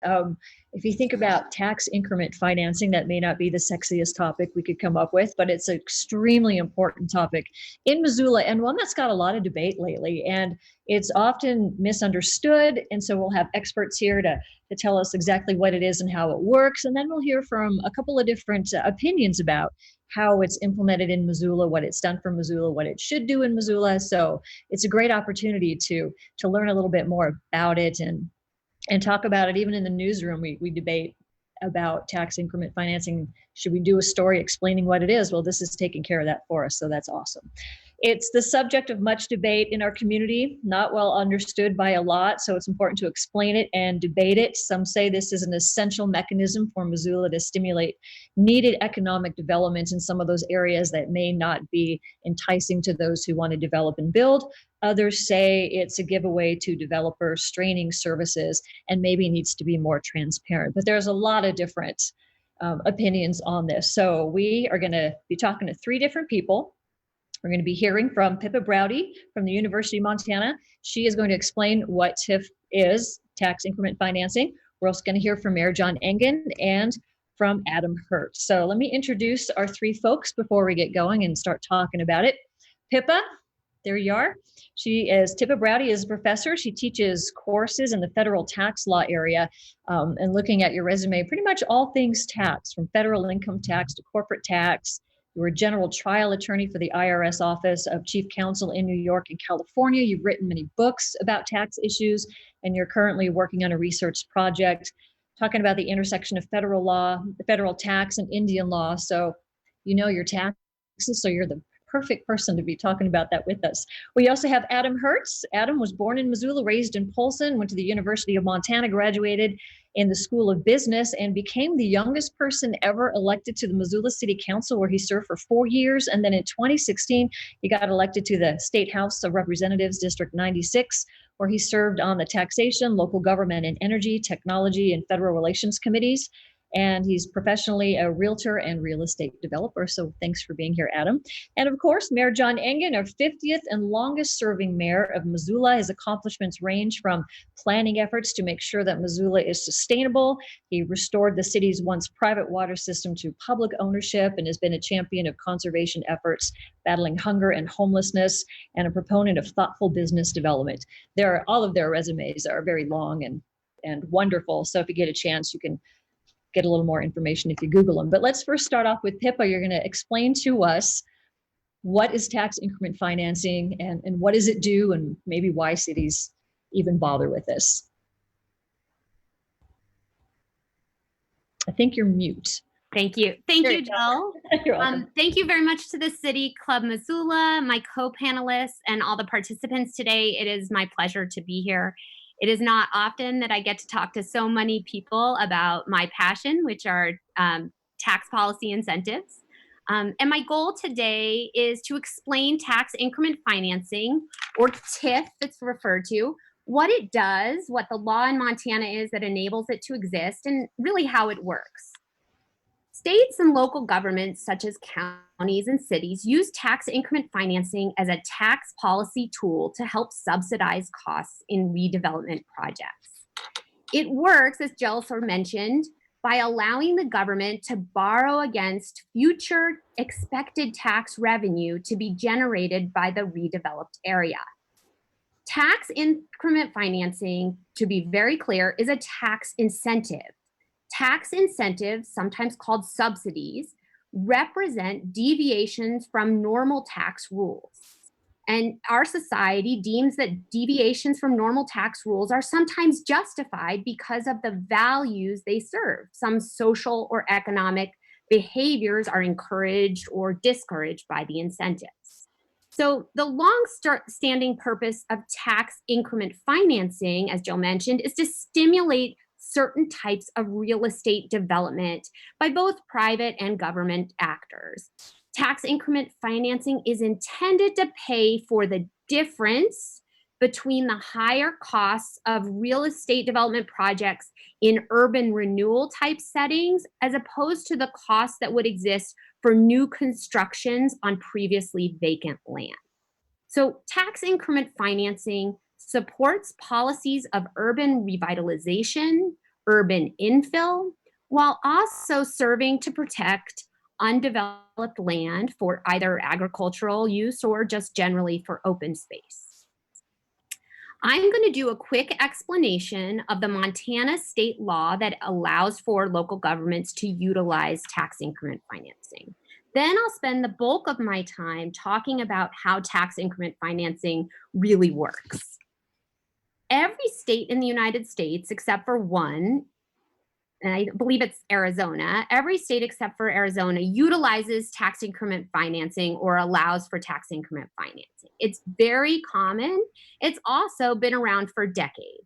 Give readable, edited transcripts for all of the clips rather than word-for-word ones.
If you think about tax increment financing, that may not be the sexiest topic we could come up with, but it's an extremely important topic in Missoula and one that's got a lot of debate lately. And it's often misunderstood. And so we'll have experts here to tell us exactly what it is and how it works. And then we'll hear from a couple of different opinions about how it's implemented in Missoula, what it's done for Missoula, what it should do in Missoula. So it's a great opportunity to learn a little bit more about it and talk about it. Even in the newsroom, we debate about tax increment financing. Should we do a story explaining what it is? Well, this is taking care of that for us, so that's awesome. It's the subject of much debate in our community, not well understood by a lot, so it's important to explain it and debate it. Some say this is an essential mechanism for Missoula to stimulate needed economic development in some of those areas that may not be enticing to those who want to develop and build. Others say it's a giveaway to developers, straining services, and maybe needs to be more transparent. But there's a lot of different opinions on this. So we are going to be talking to three different people. We're going to be hearing from Pippa Browdy from the University of Montana. She is going to explain what TIF is, tax increment financing. We're also going to hear from Mayor John Engen and from Adam Hertz. So let me introduce our three folks before we get going and start talking about it. Pippa, there you are. Pippa Browdy is a professor. She teaches courses in the federal tax law area. And looking at your resume, pretty much all things tax, from federal income tax to corporate tax. You were a general trial attorney for the IRS Office of Chief Counsel in New York and California. You've written many books about tax issues, and you're currently working on a research project talking about the intersection of federal law, federal tax, and Indian law. So you know your taxes, so you're the perfect person to be talking about that with us. We also have Adam Hertz. Adam was born in Missoula, raised in Polson, went to the University of Montana, graduated in the School of Business, and became the youngest person ever elected to the Missoula City Council, where he served for 4 years. And then in 2016, he got elected to the State House of Representatives, District 96, where he served on the taxation, local government and energy, technology, and federal relations committees. And he's professionally a realtor and real estate developer. So thanks for being here, Adam. And of course, Mayor John Engen, our 50th and longest serving mayor of Missoula. His accomplishments range from planning efforts to make sure that Missoula is sustainable. He restored the city's once private water system to public ownership and has been a champion of conservation efforts, battling hunger and homelessness, and a proponent of thoughtful business development. All of their resumes are very long and wonderful. So if you get a chance, you can get a little more information if you Google them. But let's first start off with Pippa. You're going to explain to us what is tax increment financing and what does it do and maybe why cities even bother with this. I think you're mute. Thank you. Thank you, Jill. You're welcome. Thank you very much to the City Club Missoula, my co-panelists, and all the participants today. It is my pleasure to be here. It is not often that I get to talk to so many people about my passion, which are tax policy incentives. And my goal today is to explain tax increment financing, or TIF it's referred to, what it does, what the law in Montana is that enables it to exist, and really how it works. States and local governments, such as counties and cities, use tax increment financing as a tax policy tool to help subsidize costs in redevelopment projects. It works, as Jill sort of mentioned, by allowing the government to borrow against future expected tax revenue to be generated by the redeveloped area. Tax increment financing, to be very clear, is a tax incentive. Tax incentives, sometimes called subsidies, represent deviations from normal tax rules. And our society deems that deviations from normal tax rules are sometimes justified because of the values they serve. Some social or economic behaviors are encouraged or discouraged by the incentives. So the long-standing purpose of tax increment financing, as Jill mentioned, is to stimulate certain types of real estate development by both private and government actors. Tax increment financing is intended to pay for the difference between the higher costs of real estate development projects in urban renewal type settings, as opposed to the costs that would exist for new constructions on previously vacant land. So tax increment financing supports policies of urban revitalization, urban infill, while also serving to protect undeveloped land for either agricultural use or just generally for open space. I'm going to do a quick explanation of the Montana state law that allows for local governments to utilize tax increment financing. Then I'll spend the bulk of my time talking about how tax increment financing really works. Every state in the United States, except for one, and I believe it's Arizona, every state except for Arizona utilizes tax increment financing or allows for tax increment financing. It's very common. It's also been around for decades.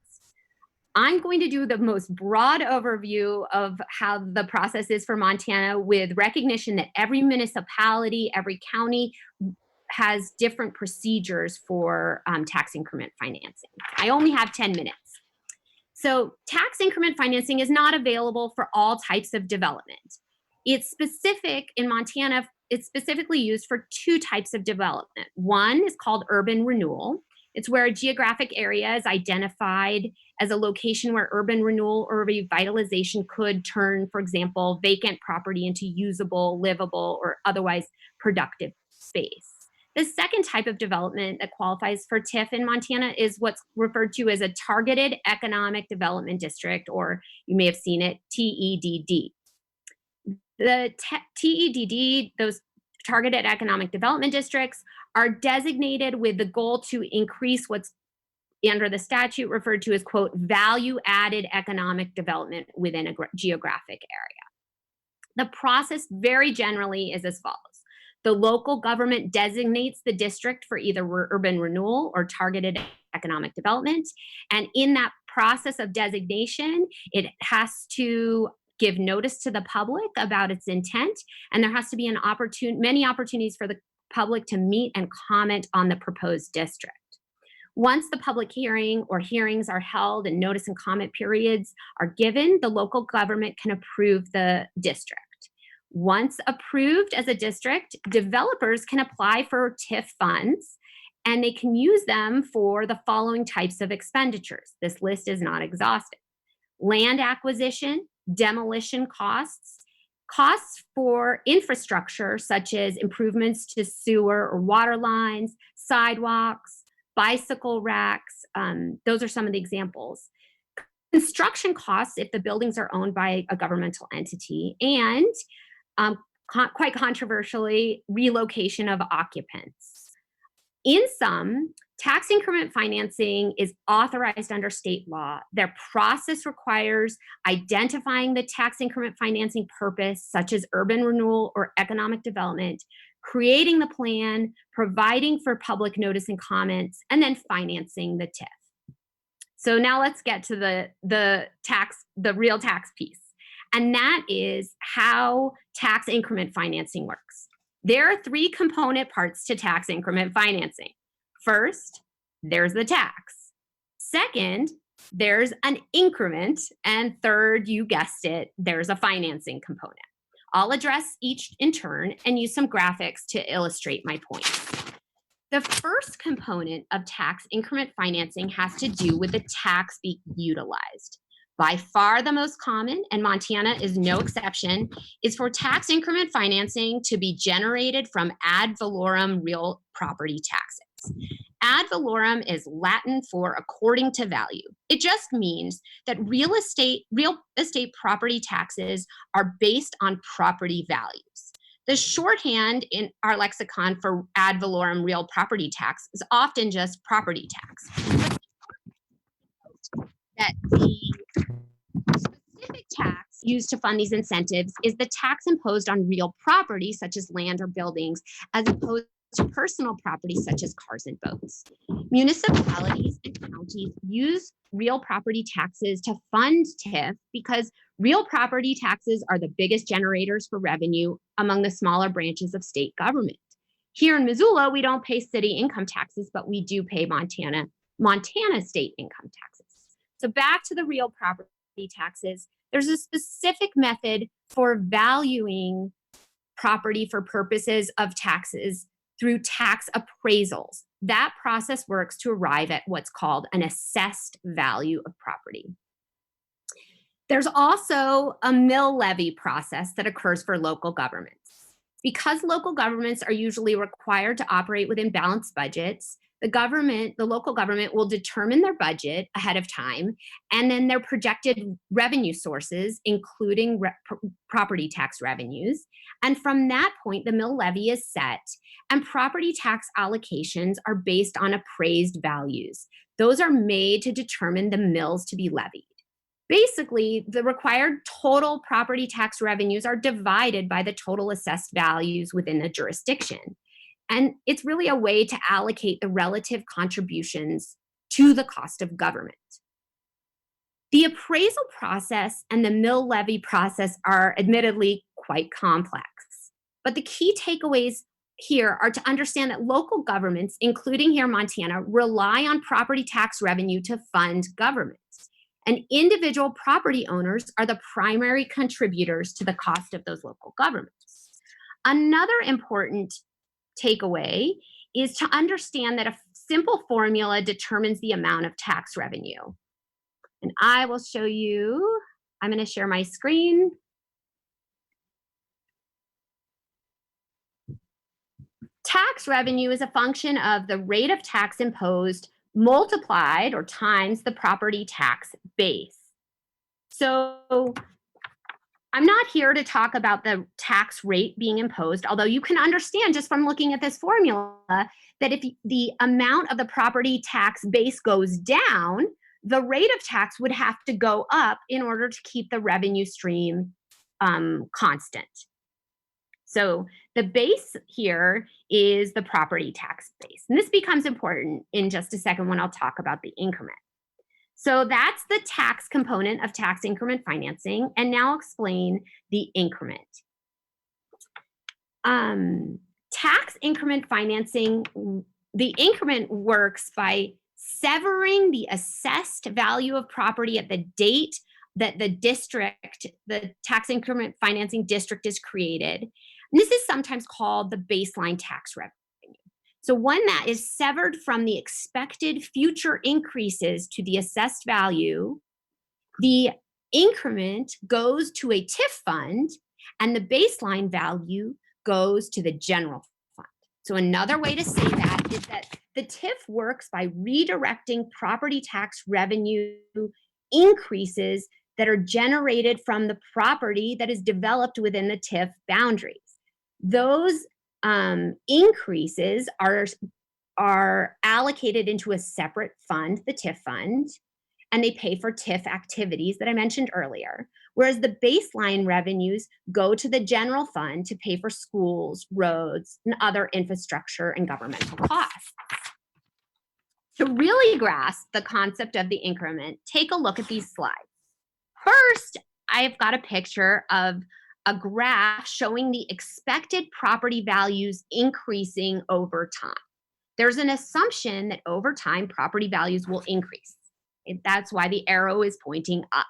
I'm going to do the most broad overview of how the process is for Montana, with recognition that every municipality, every county has different procedures for tax increment financing. I only have 10 minutes. So tax increment financing is not available for all types of development. It's specific in Montana, it's specifically used for two types of development. One is called urban renewal. It's where a geographic area is identified as a location where urban renewal or revitalization could turn, for example, vacant property into usable, livable, or otherwise productive space. The second type of development that qualifies for TIF in Montana is what's referred to as a Targeted Economic Development District, or you may have seen it, TEDD. The TEDD, those Targeted Economic Development Districts, are designated with the goal to increase what's under the statute referred to as, quote, value-added economic development within a geographic area. The process very generally is as follows. The local government designates the district for either urban renewal or targeted economic development. And in that process of designation, it has to give notice to the public about its intent. And there has to be many opportunities for the public to meet and comment on the proposed district. Once the public hearing or hearings are held and notice and comment periods are given, the local government can approve the district. Once approved as a district, developers can apply for TIF funds, and they can use them for the following types of expenditures. This list is not exhaustive. Land acquisition, demolition costs, costs for infrastructure such as improvements to sewer or water lines, sidewalks, bicycle racks. Those are some of the examples. Construction costs if the buildings are owned by a governmental entity, and quite controversially, relocation of occupants. In sum, tax increment financing is authorized under state law. Their process requires identifying the tax increment financing purpose, such as urban renewal or economic development, creating the plan, providing for public notice and comments, and then financing the TIF. So now let's get to the real tax piece. And that is how tax increment financing works. There are three component parts to tax increment financing. First, there's the tax. Second, there's an increment. And third, you guessed it, there's a financing component. I'll address each in turn and use some graphics to illustrate my point. The first component of tax increment financing has to do with the tax being utilized. By far the most common, and Montana is no exception, is for tax increment financing to be generated from ad valorem real property taxes. Ad valorem is Latin for according to value. It just means that real estate property taxes are based on property values. The shorthand in our lexicon for ad valorem real property tax is often just property tax. That the specific tax used to fund these incentives is the tax imposed on real property, such as land or buildings, as opposed to personal property, such as cars and boats. Municipalities and counties use real property taxes to fund TIF because real property taxes are the biggest generators for revenue among the smaller branches of state government. Here in Missoula, we don't pay city income taxes, but we do pay Montana state income taxes. So back to the real property taxes, there's a specific method for valuing property for purposes of taxes through tax appraisals. That process works to arrive at what's called an assessed value of property. There's also a mill levy process that occurs for local governments. Because local governments are usually required to operate within balanced budgets, the local government will determine their budget ahead of time and then their projected revenue sources, including property tax revenues. And from that point, the mill levy is set, and property tax allocations are based on appraised values. Those are made to determine the mills to be levied. Basically, the required total property tax revenues are divided by the total assessed values within the jurisdiction. And it's really a way to allocate the relative contributions to the cost of government. The appraisal process and the mill levy process are admittedly quite complex, but the key takeaways here are to understand that local governments, including here in Montana, rely on property tax revenue to fund government. And individual property owners are the primary contributors to the cost of those local governments. Another important takeaway is to understand that a simple formula determines the amount of tax revenue. And I will show you, I'm going to share my screen. Tax revenue is a function of the rate of tax imposed multiplied or times the property tax base. So I'm not here to talk about the tax rate being imposed, although you can understand just from looking at this formula that if the amount of the property tax base goes down, the rate of tax would have to go up in order to keep the revenue stream constant. So the base here is the property tax base. And this becomes important in just a second when I'll talk about the increment. So that's the tax component of tax increment financing. And now I'll explain the increment. Tax increment financing, the increment works by severing the assessed value of property at the date that the tax increment financing district is created. And this is sometimes called the baseline tax revenue. So when that is severed from the expected future increases to the assessed value, the increment goes to a TIF fund and the baseline value goes to the general fund. So another way to say that is that the TIF works by redirecting property tax revenue increases that are generated from the property that is developed within the TIF boundaries. Those increases are allocated into a separate fund, the TIF fund, and they pay for TIF activities that I mentioned earlier, whereas the baseline revenues go to the general fund to pay for schools, roads, and other infrastructure and governmental costs. To really grasp the concept of the increment, take a look at these slides. First, I've got a picture of a graph showing the expected property values increasing over time. There's an assumption that over time, property values will increase. That's why the arrow is pointing up.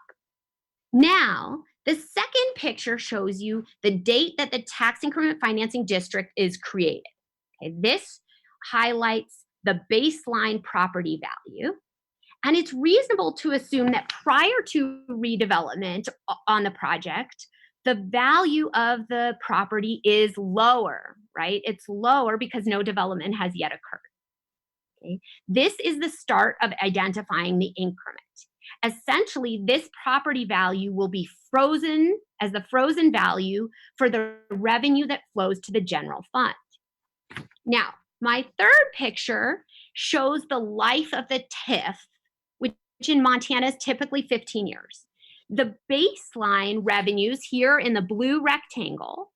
Now, the second picture shows you the date that the tax increment financing district is created. Okay, this highlights the baseline property value. And it's reasonable to assume that prior to redevelopment on the project, the value of the property is lower, right? It's lower because no development has yet occurred. Okay? This is the start of identifying the increment. Essentially, this property value will be frozen as the frozen value for the revenue that flows to the general fund. Now, my third picture shows the life of the TIF, which in Montana is typically 15 years. The baseline revenues here in the blue rectangle,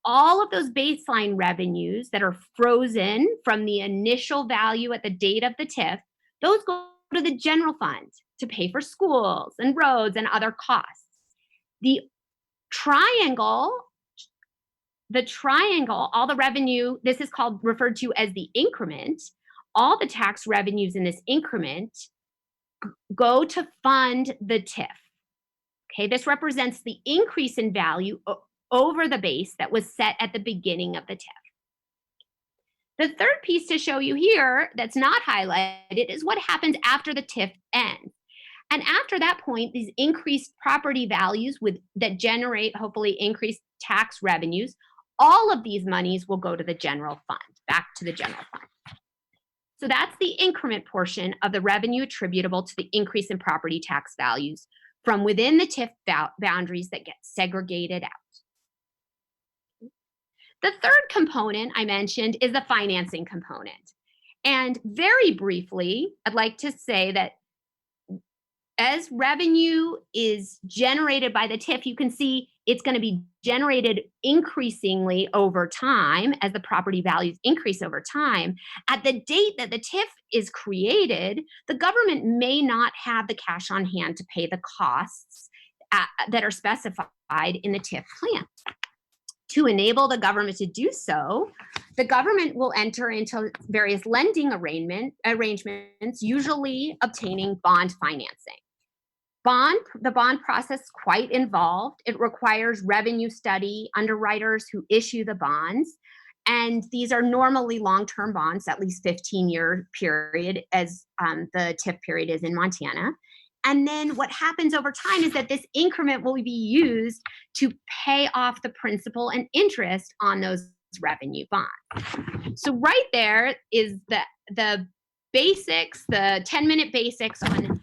all of those baseline revenues that are frozen from the initial value at the date of the TIF, those go to the general fund to pay for schools and roads and other costs. The triangle, all the revenue, this is referred to as the increment, all the tax revenues in this increment go to fund the TIF. Okay, this represents the increase in value over the base that was set at the beginning of the TIF. The third piece to show you here that's not highlighted is what happens after the TIF ends. And after that point, these increased property values that generate hopefully increased tax revenues, all of these monies will go to the general fund, back to the general fund. So that's the increment portion of the revenue attributable to the increase in property tax values from within the TIF boundaries that get segregated out. The third component I mentioned is the financing component. And very briefly, I'd like to say that as revenue is generated by the TIF, you can see it's going to be generated increasingly over time as the property values increase over time. At the date that the TIF is created, the government may not have the cash on hand to pay the costs that are specified in the TIF plan. To enable the government to do so, the government will enter into various lending arrangements, usually obtaining bond financing. The bond process is quite involved. It requires revenue study, underwriters who issue the bonds, and these are normally long-term bonds, at least 15-year period, as the TIF period is in Montana. And then what happens over time is that this increment will be used to pay off the principal and interest on those revenue bonds. So right there is the basics, the 10-minute basics on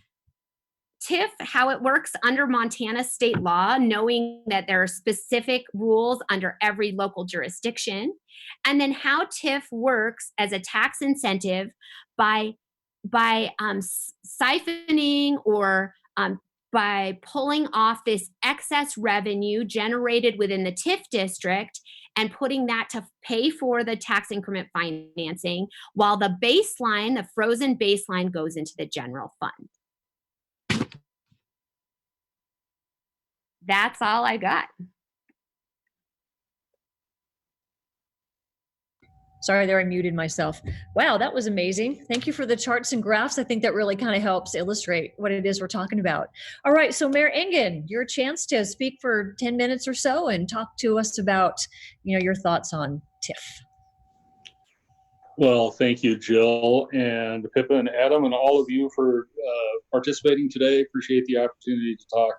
TIF, how it works under Montana state law, knowing that there are specific rules under every local jurisdiction, and then how TIF works as a tax incentive by siphoning or by pulling off this excess revenue generated within the TIF district and putting that to pay for the tax increment financing, while the baseline, the frozen baseline, goes into the general fund. That's all I got. Sorry there, I muted myself. Wow, that was amazing. Thank you for the charts and graphs. I think that really kind of helps illustrate what it is we're talking about. All right, so Mayor Engen, your chance to speak for 10 minutes or so and talk to us about, your thoughts on TIF. Well, thank you, Jill and Pippa and Adam and all of you for participating today. Appreciate the opportunity to talk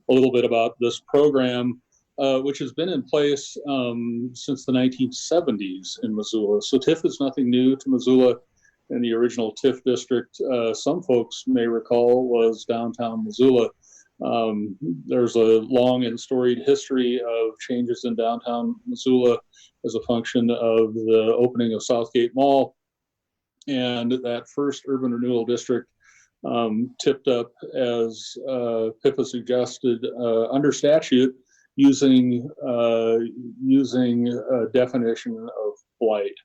a little bit about this program, which has been in place since the 1970s in Missoula. So TIF is nothing new to Missoula, and the original TIF district, some folks may recall, was downtown Missoula. There's a long and storied history of changes in downtown Missoula as a function of the opening of Southgate Mall, and that first urban renewal district tipped up, as Pippa suggested, under statute, using a definition of blight.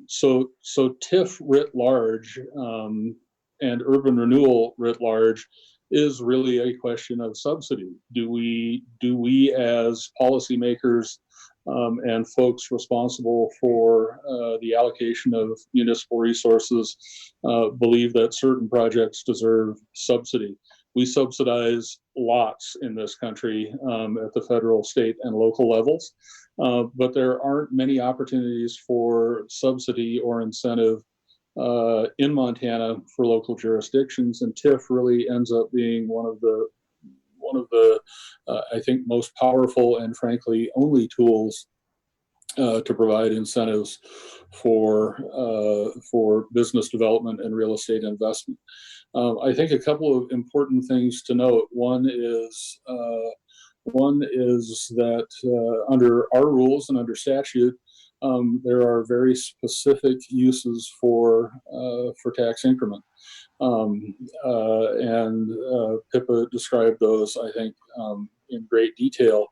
So TIF writ large and urban renewal writ large is really a question of subsidy. Do we as policymakers and folks responsible for the allocation of municipal resources believe that certain projects deserve subsidy? We subsidize lots in this country at the federal, state, and local levels, but there aren't many opportunities for subsidy or incentive in Montana for local jurisdictions, and TIF really ends up being one of the I think most powerful and frankly only tools to provide incentives for business development and real estate investment. I think a couple of important things to note. One is that under our rules and under statute, there are very specific uses for tax increment. And Pippa described those, I think, in great detail.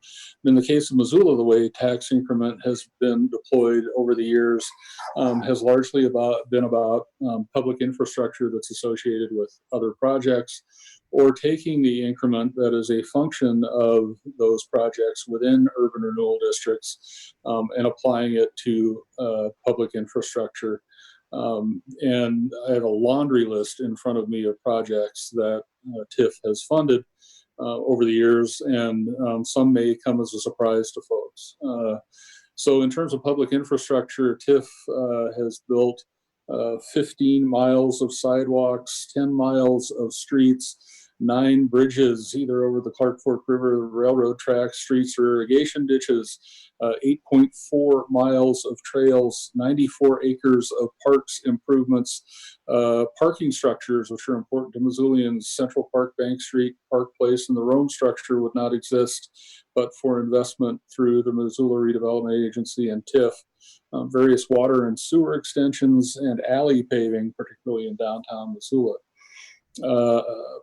In the case of Missoula, the way tax increment has been deployed over the years has largely been about public infrastructure that's associated with other projects, or taking the increment that is a function of those projects within urban renewal districts and applying it to public infrastructure. And I have a laundry list in front of me of projects that TIF has funded over the years, and some may come as a surprise to folks. So in terms of public infrastructure, TIF has built 15 miles of sidewalks, 10 miles of streets, 9 bridges, either over the Clark Fork River, railroad tracks, streets, or irrigation ditches, 8.4 miles of trails, 94 acres of parks improvements, parking structures, which are important to Missoulians. Central Park, Bank Street, Park Place, and the Rome structure would not exist but for investment through the Missoula Redevelopment Agency and TIF. Various water and sewer extensions and alley paving, particularly in downtown Missoula.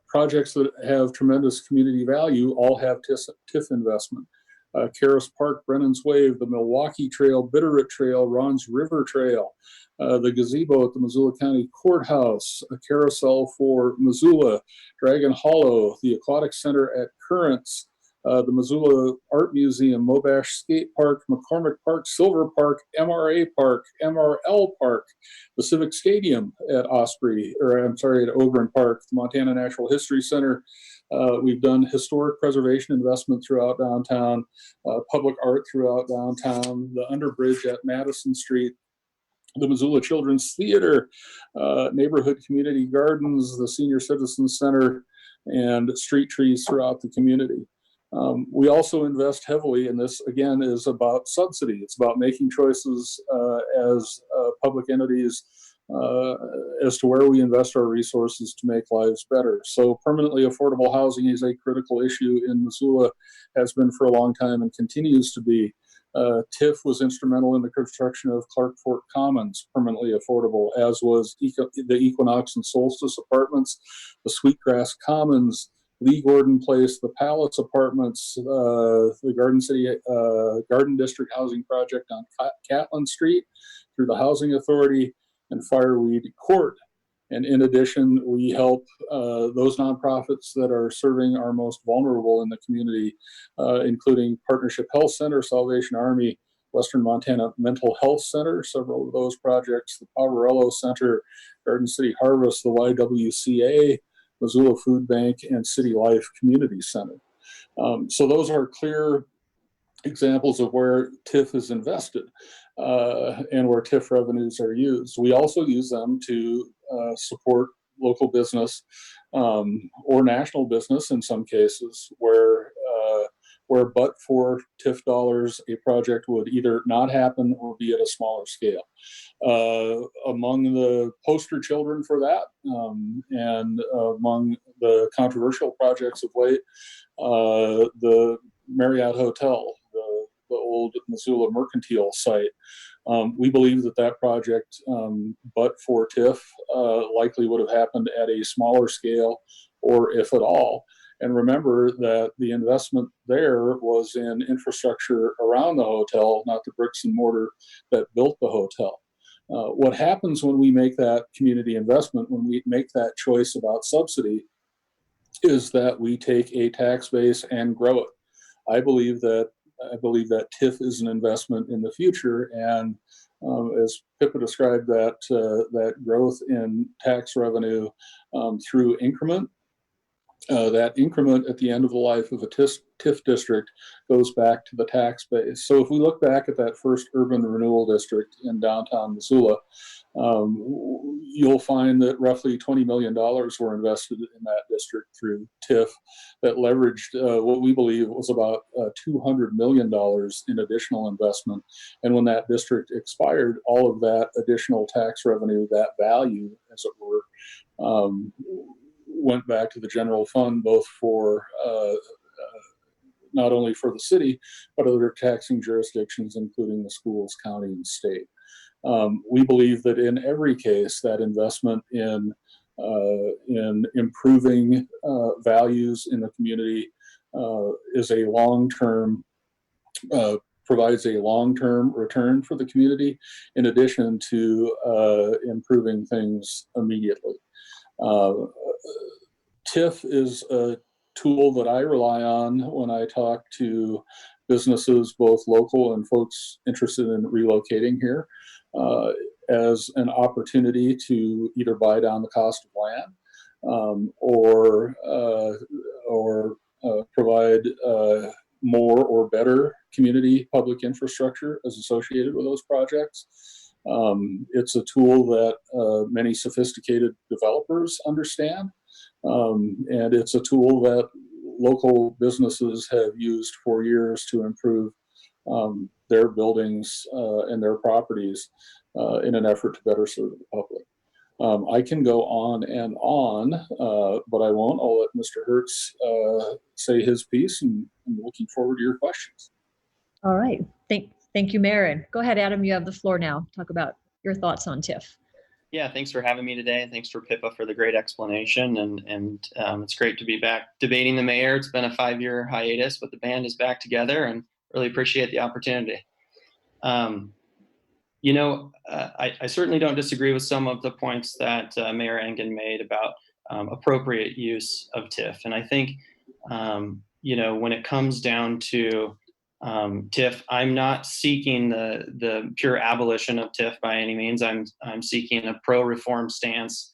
Projects that have tremendous community value all have TIF investment. Karis Park, Brennan's Wave, the Milwaukee Trail, Bitterroot Trail, Ron's River Trail, the gazebo at the Missoula County Courthouse, a carousel for Missoula, Dragon Hollow, the Aquatic Center at Currents, the Missoula Art Museum, Mobash Skate Park, McCormick Park, Silver Park, MRA Park, MRL Park, the Civic Stadium at Ogren Park, the Montana Natural History Center. We've done historic preservation investment throughout downtown, public art throughout downtown, the underbridge at Madison Street, the Missoula Children's Theater, neighborhood community gardens, the Senior Citizens Center, and street trees throughout the community. We also invest heavily, and this again is about subsidy. It's about making choices as public entities as to where we invest our resources to make lives better. So permanently affordable housing is a critical issue in Missoula, has been for a long time and continues to be. TIF was instrumental in the construction of Clark Fork Commons, permanently affordable, as was the Equinox and Solstice Apartments, the Sweetgrass Commons, Lee Gordon Place, the Palace Apartments, the Garden District Housing Project on Catlin Street through the Housing Authority, and Fireweed Court. And in addition, we help those nonprofits that are serving our most vulnerable in the community, including Partnership Health Center, Salvation Army, Western Montana Mental Health Center, several of those projects, the Poverello Center, Garden City Harvest, the YWCA, Missoula Food Bank, and City Life Community Center. So those are clear examples of where TIF is invested and where TIF revenues are used. We also use them to support local business or national business in some cases where but for TIF dollars, a project would either not happen or be at a smaller scale. Among the poster children for that and among the controversial projects of late, the Marriott Hotel, the old Missoula Mercantile site. We believe that project, but for TIF, likely would have happened at a smaller scale, or if at all. And remember that the investment there was in infrastructure around the hotel, not the bricks and mortar that built the hotel. What happens when we make that community investment, when we make that choice about subsidy, is that we take a tax base and grow it. I believe that TIF is an investment in the future, and as Pippa described, that growth in tax revenue through increment. That increment at the end of the life of a TIF district goes back to the tax base. So if we look back at that first urban renewal district in downtown Missoula, you'll find that roughly $20 million were invested in that district through TIF that leveraged what we believe was about $200 million in additional investment. And when that district expired, all of that additional tax revenue, that value, as it were, went back to the general fund, both for not only for the city, but other taxing jurisdictions, including the schools, county, and state. We believe that in every case, that investment in improving values in the community is a long-term, provides a long-term return for the community, in addition to improving things immediately. TIF is a tool that I rely on when I talk to businesses, both local and folks interested in relocating here, as an opportunity to either buy down the cost of land or provide more or better community public infrastructure as associated with those projects. It's a tool that many sophisticated developers understand. And it's a tool that local businesses have used for years to improve their buildings and their properties in an effort to better serve the public. I can go on and on, but I won't. I'll let Mr. Hertz say his piece, and I'm looking forward to your questions. All right. Thank you, Marin. Go ahead, Adam. You have the floor now. Talk about your thoughts on TIF. Yeah, thanks for having me today. Thanks for Pippa for the great explanation. And it's great to be back debating the mayor. It's been a 5-year hiatus, but the band is back together and really appreciate the opportunity. I certainly don't disagree with some of the points that Mayor Engen made about appropriate use of TIF. And I think, when it comes down to TIF, I'm not seeking the pure abolition of TIF by any means. I'm seeking a pro-reform stance,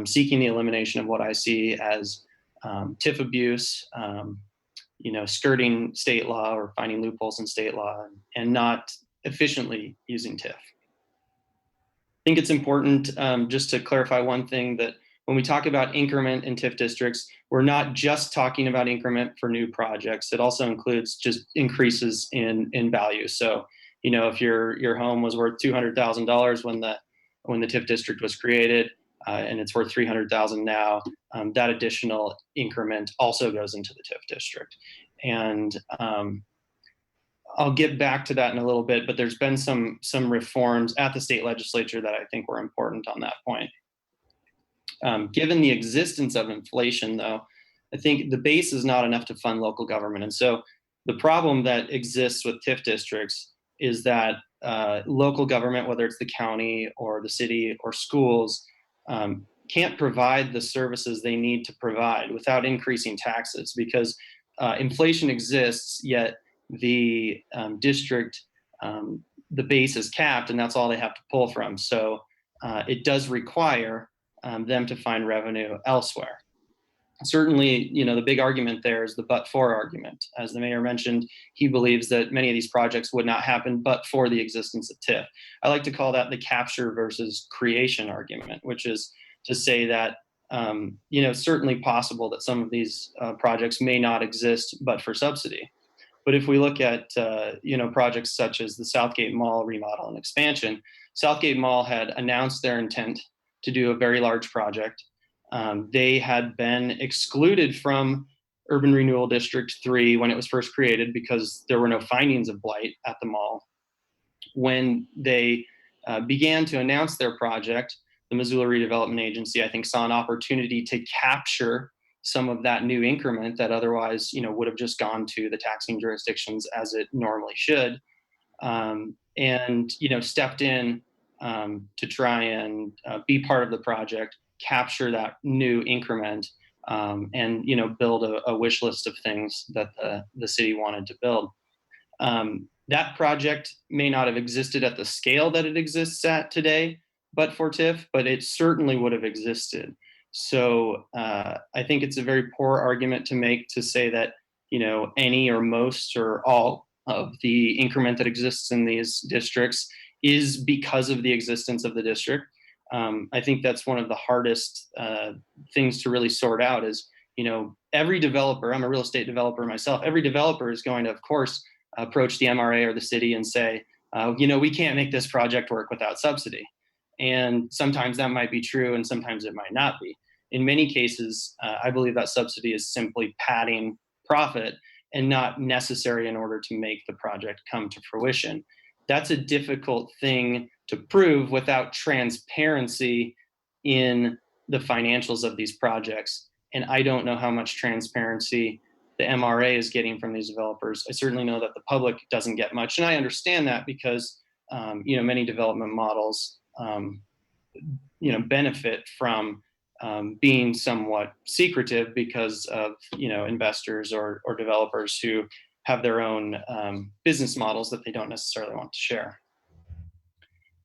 seeking the elimination of what I see as TIF abuse, skirting state law or finding loopholes in state law, and not efficiently using TIF. I think it's important just to clarify one thing, that when we talk about increment in TIF districts, we're not just talking about increment for new projects. It also includes just increases in value. So, if your home was worth $200,000 when the TIF district was created, and it's worth $300,000 now, that additional increment also goes into the TIF district. And I'll get back to that in a little bit, but there's been some reforms at the state legislature that I think were important on that point. Given the existence of inflation, though, I think the base is not enough to fund local government. And so the problem that exists with TIF districts is that local government, whether it's the county or the city or schools, can't provide the services they need to provide without increasing taxes, because inflation exists, yet the district, the base is capped, and that's all they have to pull from. So it does require them to find revenue elsewhere. Certainly, the big argument there is the but-for argument. As the mayor mentioned, he believes that many of these projects would not happen but for the existence of TIF. I like to call that the capture versus creation argument, which is to say that certainly possible that some of these projects may not exist but for subsidy. But if we look at projects such as the Southgate Mall remodel and expansion, Southgate Mall had announced their intent to do a very large project. They had been excluded from Urban Renewal District 3 when it was first created because there were no findings of blight at the mall. When they began to announce their project, the Missoula Redevelopment Agency, I think, saw an opportunity to capture some of that new increment that otherwise, would have just gone to the taxing jurisdictions as it normally should, and stepped in to try and be part of the project, capture that new increment, and build a wish list of things that the city wanted to build. That project may not have existed at the scale that it exists at today, but for TIF, but it certainly would have existed. So I think it's a very poor argument to make to say that any or most or all of the increment that exists in these districts is because of the existence of the district. I think that's one of the hardest things to really sort out is, every developer, I'm a real estate developer myself, every developer is going to, of course, approach the MRA or the city and say, we can't make this project work without subsidy. And sometimes that might be true and sometimes it might not be. In many cases, I believe that subsidy is simply padding profit and not necessary in order to make the project come to fruition. That's a difficult thing to prove without transparency in the financials of these projects. And I don't know how much transparency the MRA is getting from these developers. I certainly know that the public doesn't get much. And I understand that because, many development models, benefit from being somewhat secretive because of, investors or developers who have their own business models that they don't necessarily want to share.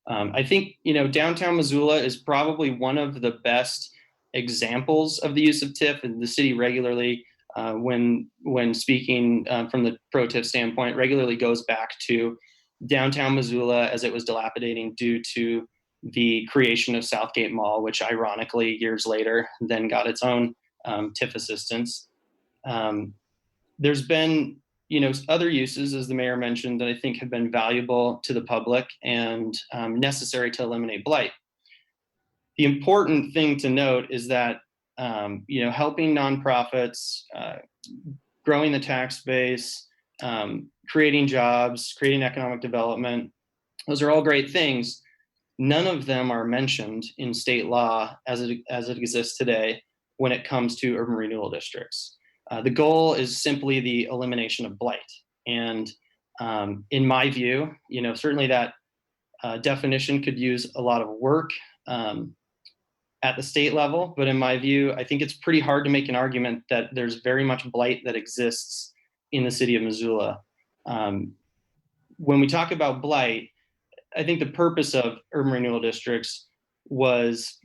I think, downtown Missoula is probably one of the best examples of the use of TIF, and the city regularly, when speaking from the pro-TIF standpoint, regularly goes back to downtown Missoula as it was dilapidating due to the creation of Southgate Mall, which ironically years later then got its own TIF assistance. There's been, other uses, as the mayor mentioned, that I think have been valuable to the public and necessary to eliminate blight. The important thing to note is that, helping nonprofits, growing the tax base, creating jobs, creating economic development, those are all great things. None of them are mentioned in state law as it exists today when it comes to urban renewal districts. The goal is simply the elimination of blight. And in my view, certainly that definition could use a lot of work at the state level. But in my view, I think it's pretty hard to make an argument that there's very much blight that exists in the city of Missoula. When we talk about blight, I think the purpose of urban renewal districts was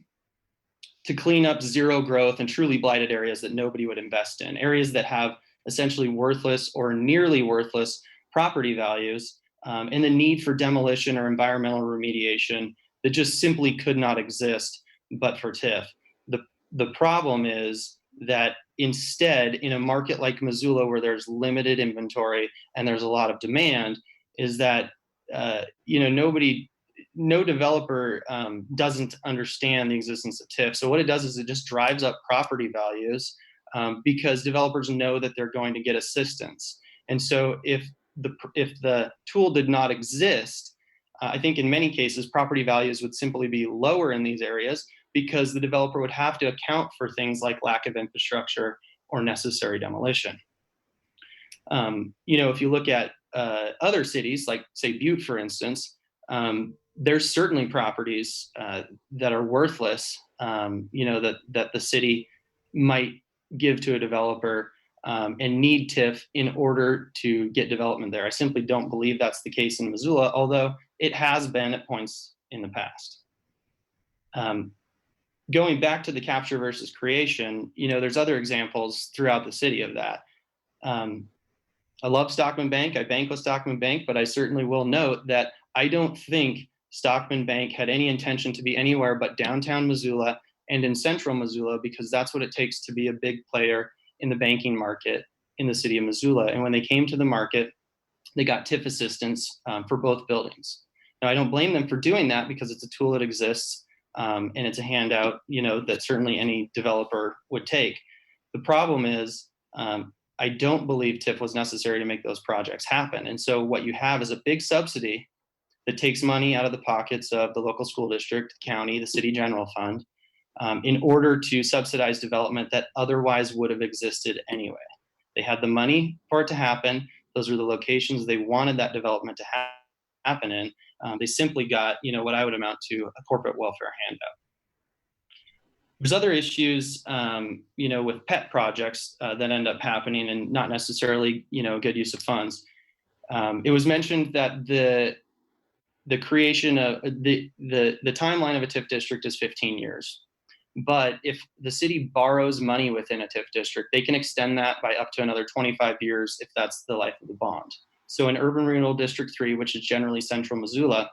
to clean up zero growth and truly blighted areas that nobody would invest in, areas that have essentially worthless or nearly worthless property values, and the need for demolition or environmental remediation that just simply could not exist but for TIF. The problem is that instead, in a market like Missoula, where there's limited inventory and there's a lot of demand, is that no developer doesn't understand the existence of TIF. So what it does is it just drives up property values because developers know that they're going to get assistance. And so if the tool did not exist, I think in many cases property values would simply be lower in these areas because the developer would have to account for things like lack of infrastructure or necessary demolition. If you look at other cities, like say Butte, for instance, there's certainly properties that are worthless, that the city might give to a developer and need TIF in order to get development there. I simply don't believe that's the case in Missoula, although it has been at points in the past. Going back to the capture versus creation, there's other examples throughout the city of that. I love Stockman Bank. I bank with Stockman Bank, but I certainly will note that I don't think Stockman Bank had any intention to be anywhere but downtown Missoula and in central Missoula, because that's what it takes to be a big player in the banking market in the city of Missoula. And when they came to the market, they got TIF assistance for both buildings. Now, I don't blame them for doing that because it's a tool that exists and it's a handout, that certainly any developer would take. The problem is, I don't believe TIF was necessary to make those projects happen. And so what you have is a big subsidy that takes money out of the pockets of the local school district, the county, the city general fund, in order to subsidize development that otherwise would have existed anyway. They had the money for it to happen. Those are the locations they wanted that development to happen in. They simply got, what I would amount to a corporate welfare handout. There's other issues, with pet projects that end up happening and not necessarily, good use of funds. It was mentioned that the creation of the timeline of a TIF district is 15 years. But if the city borrows money within a TIF district, they can extend that by up to another 25 years if that's the life of the bond. So in Urban Renewal District 3, which is generally central Missoula,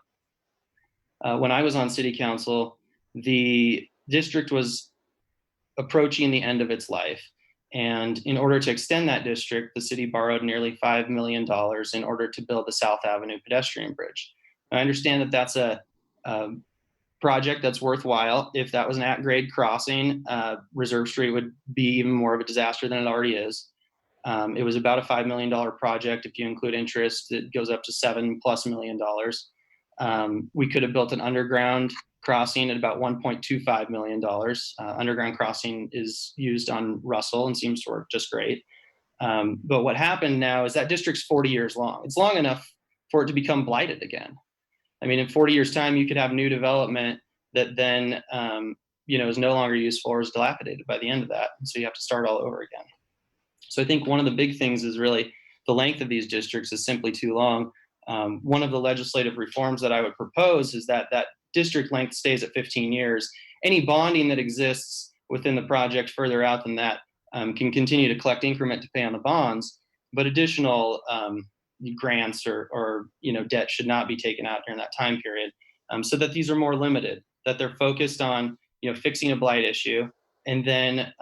when I was on city council, the district was approaching the end of its life. And in order to extend that district, the city borrowed nearly $5 million in order to build the South Avenue pedestrian bridge. I understand that that's a project that's worthwhile. If that was an at-grade crossing, Reserve Street would be even more of a disaster than it already is. It was about a $5 million project. If you include interest, it goes up to $7+ million. We could have built an underground crossing at about $1.25 million. Underground crossing is used on Russell and seems to work just great. But what happened now is that district's 40 years long. It's long enough for it to become blighted again. I mean, in 40 years' time, you could have new development that then, is no longer useful or is dilapidated by the end of that. And so you have to start all over again. So I think one of the big things is really the length of these districts is simply too long. One of the legislative reforms that I would propose is that district length stays at 15 years. Any bonding that exists within the project further out than that can continue to collect increment to pay on the bonds, but additional grants or debt should not be taken out during that time period, so that these are more limited, that they're focused on fixing a blight issue, and then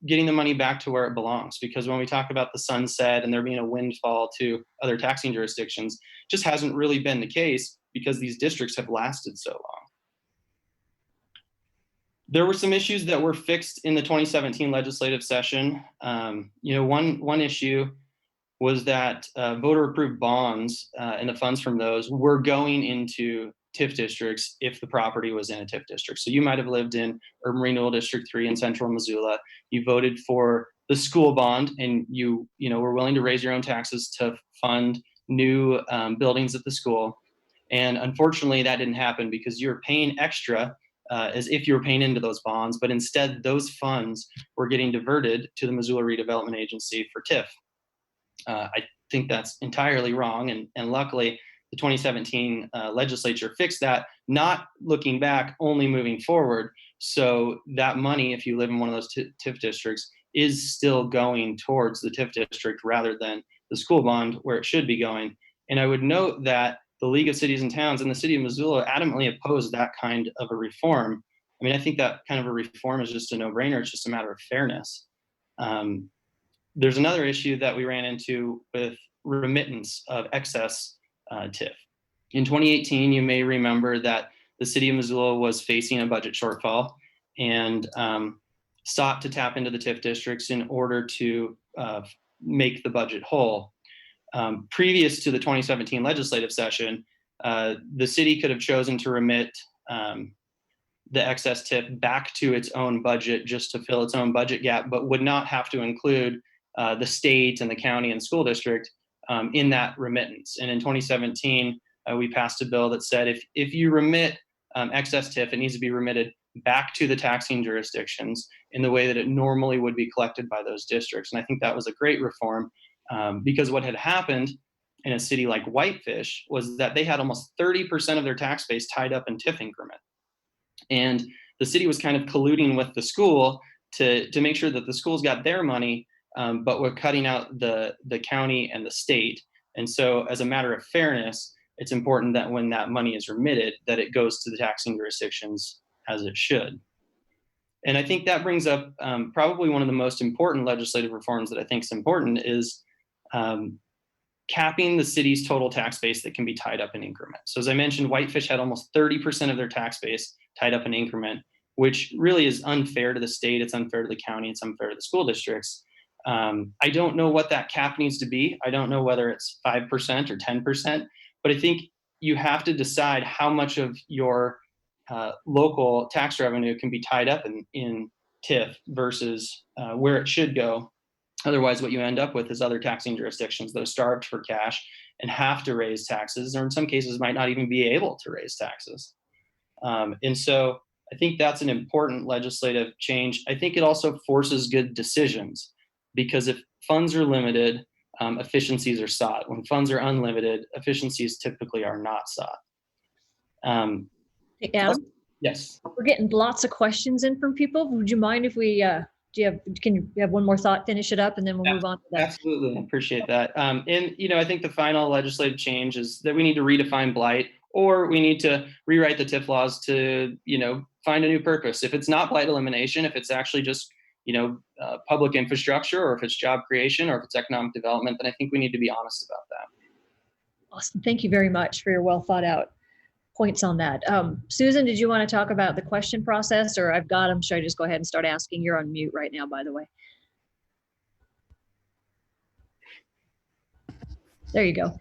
getting the money back to where it belongs. Because when we talk about the sunset and there being a windfall to other taxing jurisdictions, it just hasn't really been the case because these districts have lasted so long. There were some issues that were fixed in the 2017 legislative session. One issue was that voter-approved bonds and the funds from those were going into TIF districts if the property was in a TIF district. So you might have lived in Urban Renewal District 3 in central Missoula. You voted for the school bond, and you were willing to raise your own taxes to fund new buildings at the school. And unfortunately, that didn't happen because you were paying extra as if you were paying into those bonds, but instead those funds were getting diverted to the Missoula Redevelopment Agency for TIF. I think that's entirely wrong, and luckily the 2017 legislature fixed that, not looking back, only moving forward. So that money, if you live in one of those TIF districts, is still going towards the TIF district rather than the school bond where it should be going. And I would note that the League of Cities and Towns and the city of Missoula adamantly opposed that kind of a reform. I mean, I think that kind of a reform is just a no-brainer. It's just a matter of fairness. There's another issue that we ran into with remittance of excess TIF. In 2018, you may remember that the city of Missoula was facing a budget shortfall and sought to tap into the TIF districts in order to make the budget whole. Previous to the 2017 legislative session, the city could have chosen to remit the excess TIF back to its own budget just to fill its own budget gap, but would not have to include the state and the county and school district in that remittance. And in 2017, we passed a bill that said if you remit excess TIF, it needs to be remitted back to the taxing jurisdictions in the way that it normally would be collected by those districts. And I think that was a great reform because what had happened in a city like Whitefish was that they had almost 30% of their tax base tied up in TIF increment. And the city was kind of colluding with the school to make sure that the schools got their money, but we're cutting out the county and the state. And so as a matter of fairness, it's important that when that money is remitted, that it goes to the taxing jurisdictions as it should. And I think that brings up probably one of the most important legislative reforms that I think is important is capping the city's total tax base that can be tied up in increment. So as I mentioned, Whitefish had almost 30% of their tax base tied up in increment, which really is unfair to the state, it's unfair to the county, it's unfair to the school districts. I don't know what that cap needs to be. I don't know whether it's 5% or 10%, but I think you have to decide how much of your local tax revenue can be tied up in TIF versus where it should go. Otherwise, what you end up with is other taxing jurisdictions that are starved for cash and have to raise taxes, or in some cases might not even be able to raise taxes. And so I think that's an important legislative change. I think it also forces good decisions, because if funds are limited, efficiencies are sought. When funds are unlimited, efficiencies typically are not sought. Hey, Adam? Yes. We're getting lots of questions in from people. Would you mind if we, can you have one more thought, finish it up, and then we'll move on to that? Absolutely, I appreciate that. And I think the final legislative change is that we need to redefine blight, or we need to rewrite the TIF laws to, find a new purpose. If it's not blight elimination, if it's actually just, public infrastructure, or if it's job creation, or if it's economic development, then I think we need to be honest about that. Awesome. Thank you very much for your well thought out points on that. Susan, did you want to talk about the question process, or I've got them? Should I just go ahead and start asking? You're on mute right now, by the way. There you go.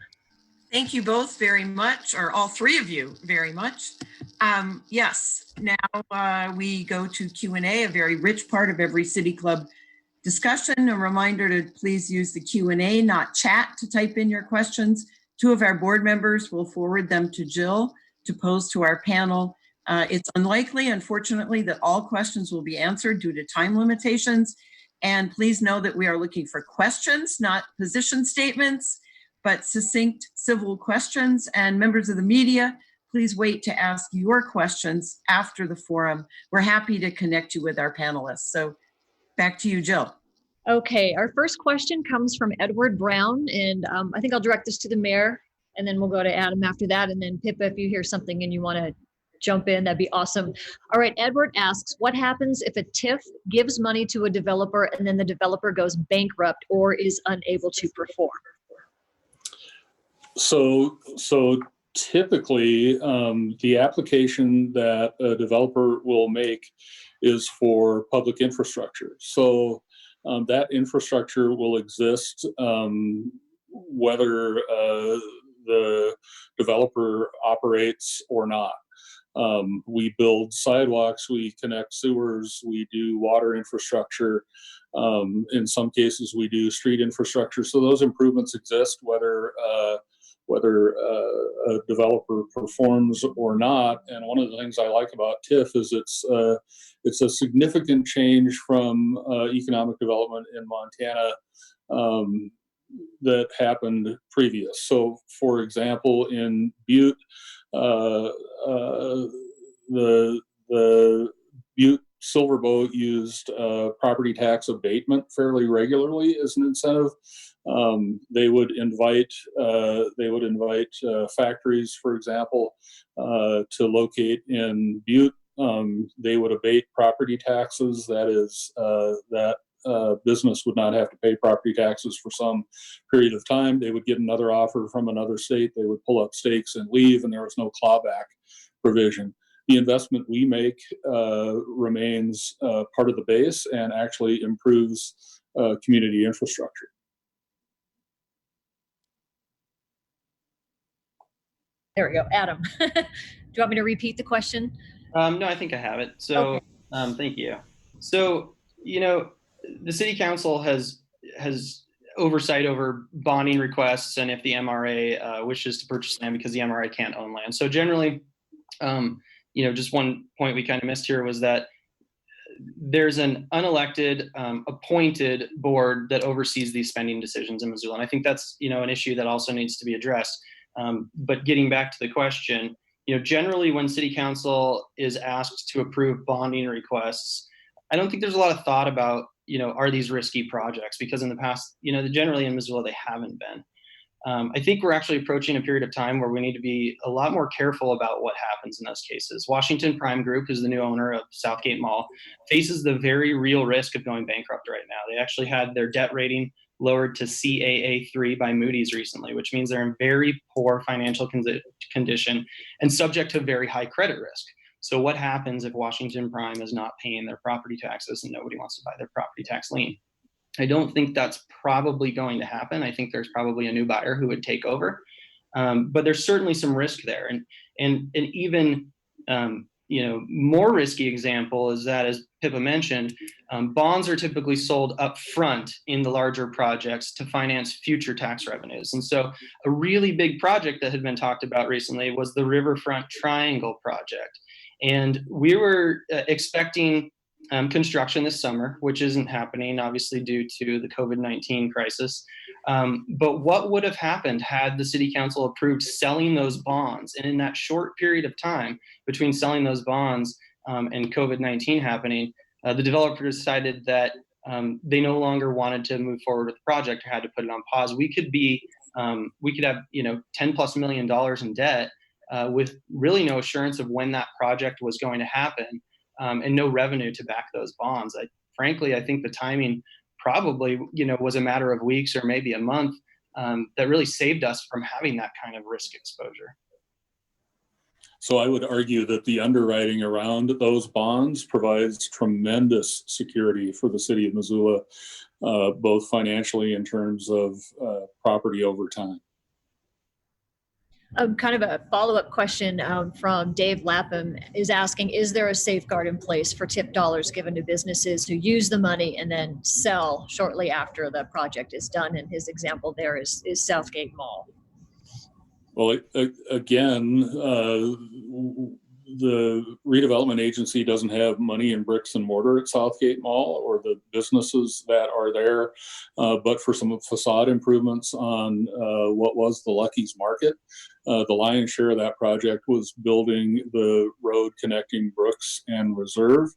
Thank you both very much, or all three of you very much. Yes, now we go to Q&A, a very rich part of every City Club discussion. A reminder to please use the Q&A, not chat, to type in your questions. Two of our board members will forward them to Jill to pose to our panel. It's unlikely, unfortunately, that all questions will be answered due to time limitations. And please know that we are looking for questions, not position statements, but succinct civil questions. And members of the media, please wait to ask your questions after the forum. We're happy to connect you with our panelists. So back to you, Jill. Okay, our first question comes from Edward Brown, and I think I'll direct this to the mayor, and then we'll go to Adam after that. And then Pippa, if you hear something and you want to jump in, that'd be awesome. All right, Edward asks, what happens if a TIF gives money to a developer and then the developer goes bankrupt or is unable to perform? So typically, the application that a developer will make is for public infrastructure. So that infrastructure will exist whether the developer operates or not. We build sidewalks, we connect sewers, we do water infrastructure. In some cases, we do street infrastructure. So those improvements exist whether a developer performs or not. And one of the things I like about TIF is it's a significant change from economic development in Montana that happened previous. So, for example, in Butte, the Butte Silverboat used property tax abatement fairly regularly as an incentive. They would invite factories, for example, to locate in Butte. They would abate property taxes. That is, business would not have to pay property taxes for some period of time. They would get another offer from another state. They would pull up stakes and leave, and there was no clawback provision. The investment we make remains part of the base and actually improves community infrastructure. There we go. Adam, do you want me to repeat the question? No, I think I have it. So, okay. Thank you. So, the city council has oversight over bonding requests and if the wishes to purchase land because the MRA can't own land. So generally, just one point we kind of missed here was that there's an unelected, appointed board that oversees these spending decisions in Missoula. And I think that's, an issue that also needs to be addressed. But getting back to the question, generally when city council is asked to approve bonding requests, I don't think there's a lot of thought about, are these risky projects? Because in the past, generally in Missoula, they haven't been. I think we're actually approaching a period of time where we need to be a lot more careful about what happens in those cases. Washington Prime Group, who's the new owner of Southgate Mall, faces the very real risk of going bankrupt right now. They actually had their debt rating lowered to CAA3 by Moody's recently, which means they're in very poor financial condition and subject to very high credit risk. So what happens if Washington Prime is not paying their property taxes and nobody wants to buy their property tax lien? I don't think that's probably going to happen. I think there's probably a new buyer who would take over, but there's certainly some risk there. And even more risky example is that, as Pippa mentioned, bonds are typically sold up front in the larger projects to finance future tax revenues. And so a really big project that had been talked about recently was the Riverfront Triangle project. And we were expecting construction this summer, which isn't happening, obviously, due to the COVID-19 crisis. But what would have happened had the city council approved selling those bonds? And in that short period of time between selling those bonds and COVID-19 happening, the developer decided that they no longer wanted to move forward with the project or had to put it on pause. We could have $10+ million in debt with really no assurance of when that project was going to happen. And no revenue to back those bonds. Frankly, I think the timing probably, was a matter of weeks or maybe a month that really saved us from having that kind of risk exposure. So I would argue that the underwriting around those bonds provides tremendous security for the city of Missoula, both financially in terms of property over time. Kind of a follow-up question from Dave Lapham is asking, is there a safeguard in place for tip dollars given to businesses who use the money and then sell shortly after the project is done? And his example there is Southgate Mall. Well, again, the redevelopment agency doesn't have money in bricks and mortar at Southgate Mall or the businesses that are there, but for some facade improvements on what was the Lucky's Market. The lion's share of that project was building the road connecting Brooks and Reserve,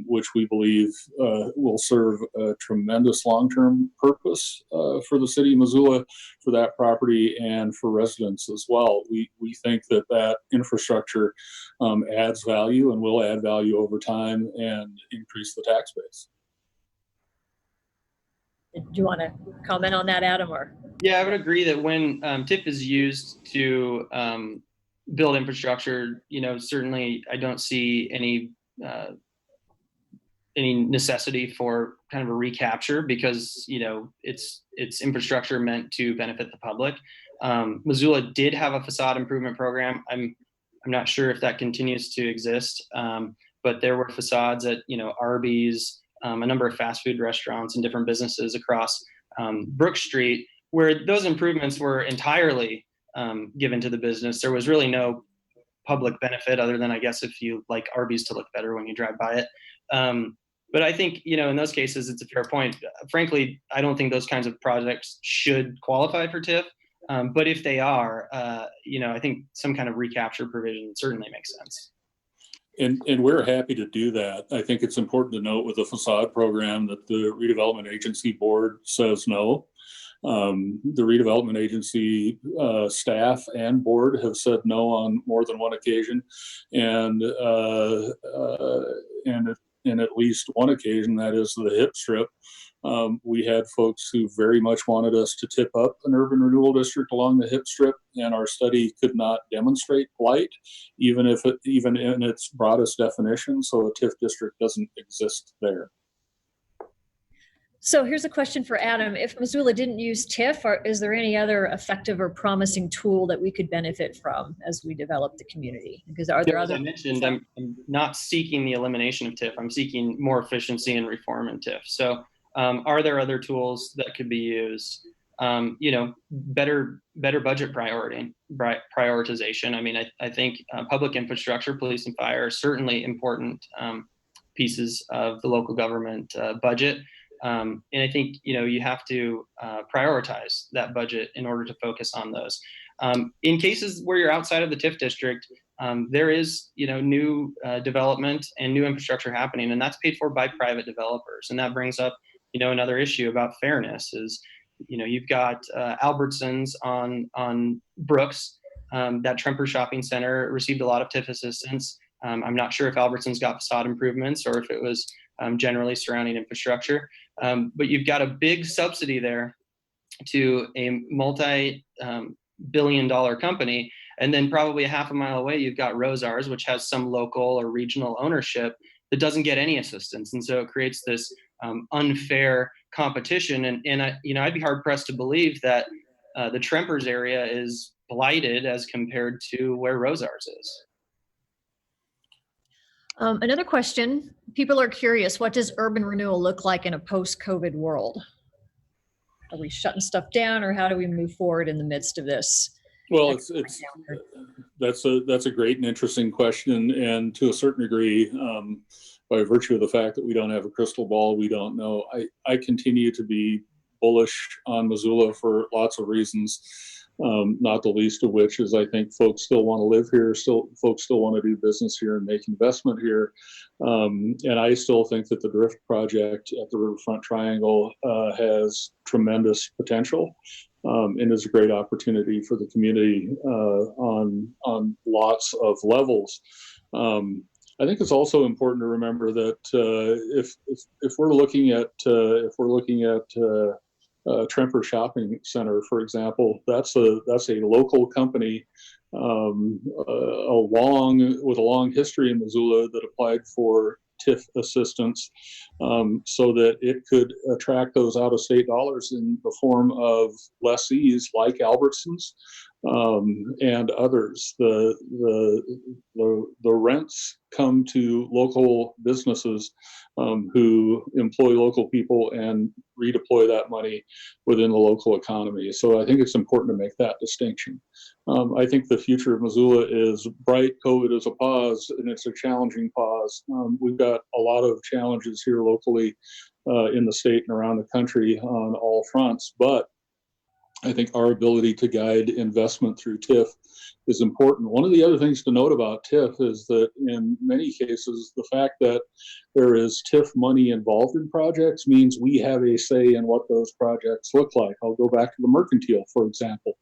which we believe will serve a tremendous long-term purpose for the city of Missoula, for that property, and for residents as well. We think that that infrastructure adds value and will add value over time and increase the tax base. Do you want to comment on that, Adam? Or Yeah, I would agree that when TIF is used to build infrastructure, certainly I don't see any necessity for kind of a recapture, because it's infrastructure meant to benefit the public. Missoula did have a facade improvement program. I'm not sure if that continues to exist, but there were facades at Arby's, a number of fast food restaurants and different businesses across Brook Street, where those improvements were entirely given to the business. There was really no public benefit other than, I guess, if you like Arby's to look better when you drive by it. But I think, in those cases, it's a fair point. Frankly, I don't think those kinds of projects should qualify for TIF. But if they are, I think some kind of recapture provision certainly makes sense. And we're happy to do that. I think it's important to note with the facade program that the redevelopment agency board says no. The redevelopment agency staff and board have said no on more than one occasion, and at least one occasion, that is the hip strip. We had folks who very much wanted us to tip up an urban renewal district along the hip strip, and our study could not demonstrate blight, even in its broadest definition. So a TIF district doesn't exist there. so here's a question for Adam. If Missoula didn't use TIF, is there any other effective or promising tool that we could benefit from as we develop the community? Because are there As other? I mentioned, I'm not seeking the elimination of TIF. I'm seeking more efficiency and reform in TIF. So are there other tools that could be used? Better budget prioritization. I mean, I think public infrastructure, police and fire are certainly important pieces of the local government budget. And I think, you have to prioritize that budget in order to focus on those. In cases where you're outside of the TIF district, there is, new development and new infrastructure happening, and that's paid for by private developers. And that brings up, another issue about fairness is, you've got Albertsons on Brooks. That Tremper Shopping Center received a lot of TIF assistance. I'm not sure if Albertsons got facade improvements or if it was generally surrounding infrastructure. But you've got a big subsidy there to a multi-billion-dollar company. And then probably a half a mile away, you've got Rosars, which has some local or regional ownership that doesn't get any assistance. And so it creates this unfair competition. And I'd be hard pressed to believe that the Trempers area is blighted as compared to where Rosars is. Another question, people are curious, what does urban renewal look like in a post-COVID world? Are we shutting stuff down, or how do we move forward in the midst of this? Well, that's a great and interesting question, and to a certain degree, by virtue of the fact that we don't have a crystal ball, we don't know. I continue to be bullish on Missoula for lots of reasons, not the least of which is I think folks still want to live here, folks still want to do business here and make investment here. And I still think that the Drift project at the Riverfront Triangle has tremendous potential. And is a great opportunity for the community on lots of levels. I think it's also important to remember that if we're looking at Tremper Shopping Center, for example, that's a local company with a long history in Missoula that applied for TIF assistance so that it could attract those out-of-state dollars in the form of lessees like Albertsons and others. The rents come to local businesses who employ local people and redeploy that money within the local economy. So I think it's important to make that distinction. I think the future of Missoula is bright. COVID is a pause, and it's a challenging pause. We've got a lot of challenges here locally in the state and around the country on all fronts, but I think our ability to guide investment through TIF is important. One of the other things to note about TIF is that in many cases, the fact that there is TIF money involved in projects means we have a say in what those projects look like. I'll go back to the Mercantile, for example.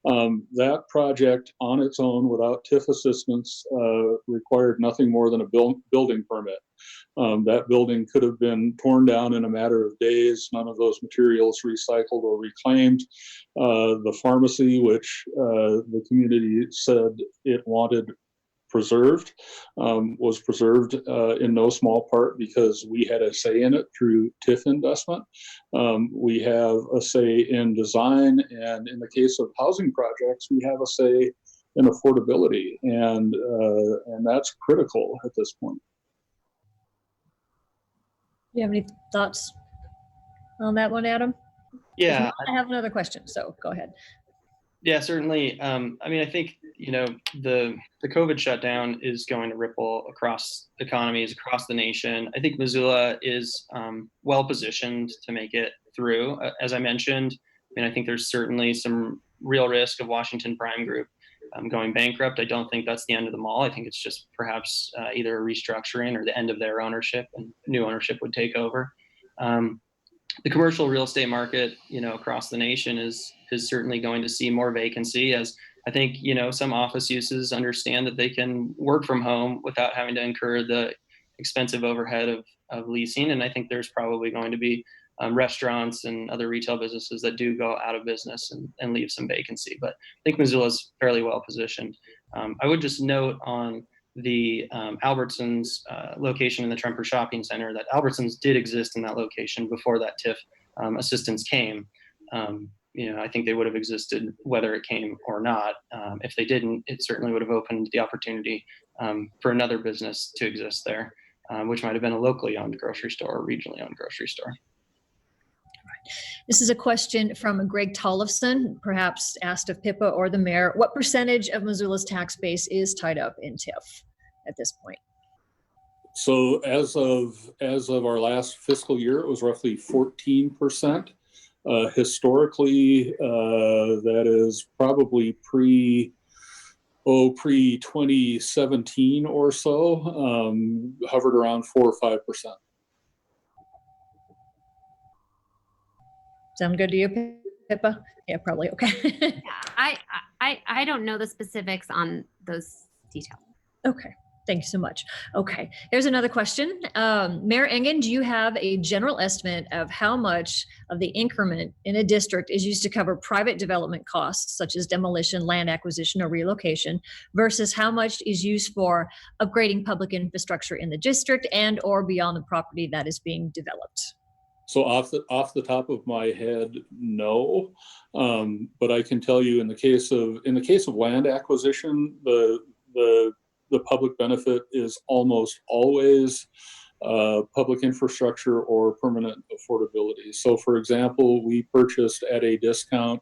That project on its own, without TIF assistance, required nothing more than a building permit. That building could have been torn down in a matter of days, none of those materials recycled or reclaimed. The pharmacy, which the community said it wanted preserved, was preserved in no small part because we had a say in it through TIF investment. We have a say in design, and in the case of housing projects, we have a say in affordability, and that's critical at this point. Do you have any thoughts on that one, Adam? Yeah, I have another question, so go ahead. yeah, certainly. I mean, I think, the COVID shutdown is going to ripple across economies across the nation. I think Missoula is well positioned to make it through. As I mentioned, I mean, I think there's certainly some real risk of Washington Prime Group going bankrupt. I don't think that's the end of the mall. I think it's just perhaps either a restructuring or the end of their ownership, and new ownership would take over. The commercial real estate market, across the nation is certainly going to see more vacancy, as I think, some office uses understand that they can work from home without having to incur the expensive overhead of leasing. And I think there's probably going to be restaurants and other retail businesses that do go out of business and leave some vacancy. But I think Missoula is fairly well positioned. I would just note on the Albertsons location in the Tremper Shopping Center that Albertsons did exist in that location before that TIF assistance came. I think they would have existed whether it came or not. If they didn't, it certainly would have opened the opportunity for another business to exist there, which might have been a locally owned grocery store or regionally owned grocery store. This is a question from Greg Tollefson, perhaps asked of Pippa or the mayor. What percentage of Missoula's tax base is tied up in TIF at this point? So as of our last fiscal year, it was roughly 14%. Historically, that is probably pre-2017 or so, hovered around 4 or 5%. Sound good to you, Pippa? Yeah, probably. Okay. Yeah, I don't know the specifics on those details. Okay. Thank you so much. Okay. Here's another question. Mayor Engen, do you have a general estimate of how much of the increment in a district is used to cover private development costs, such as demolition, land acquisition, or relocation, versus how much is used for upgrading public infrastructure in the district and or beyond the property that is being developed? So off the top of my head, no. But I can tell you in the case of land acquisition, the public benefit is almost always public infrastructure or permanent affordability. So for example, we purchased at a discount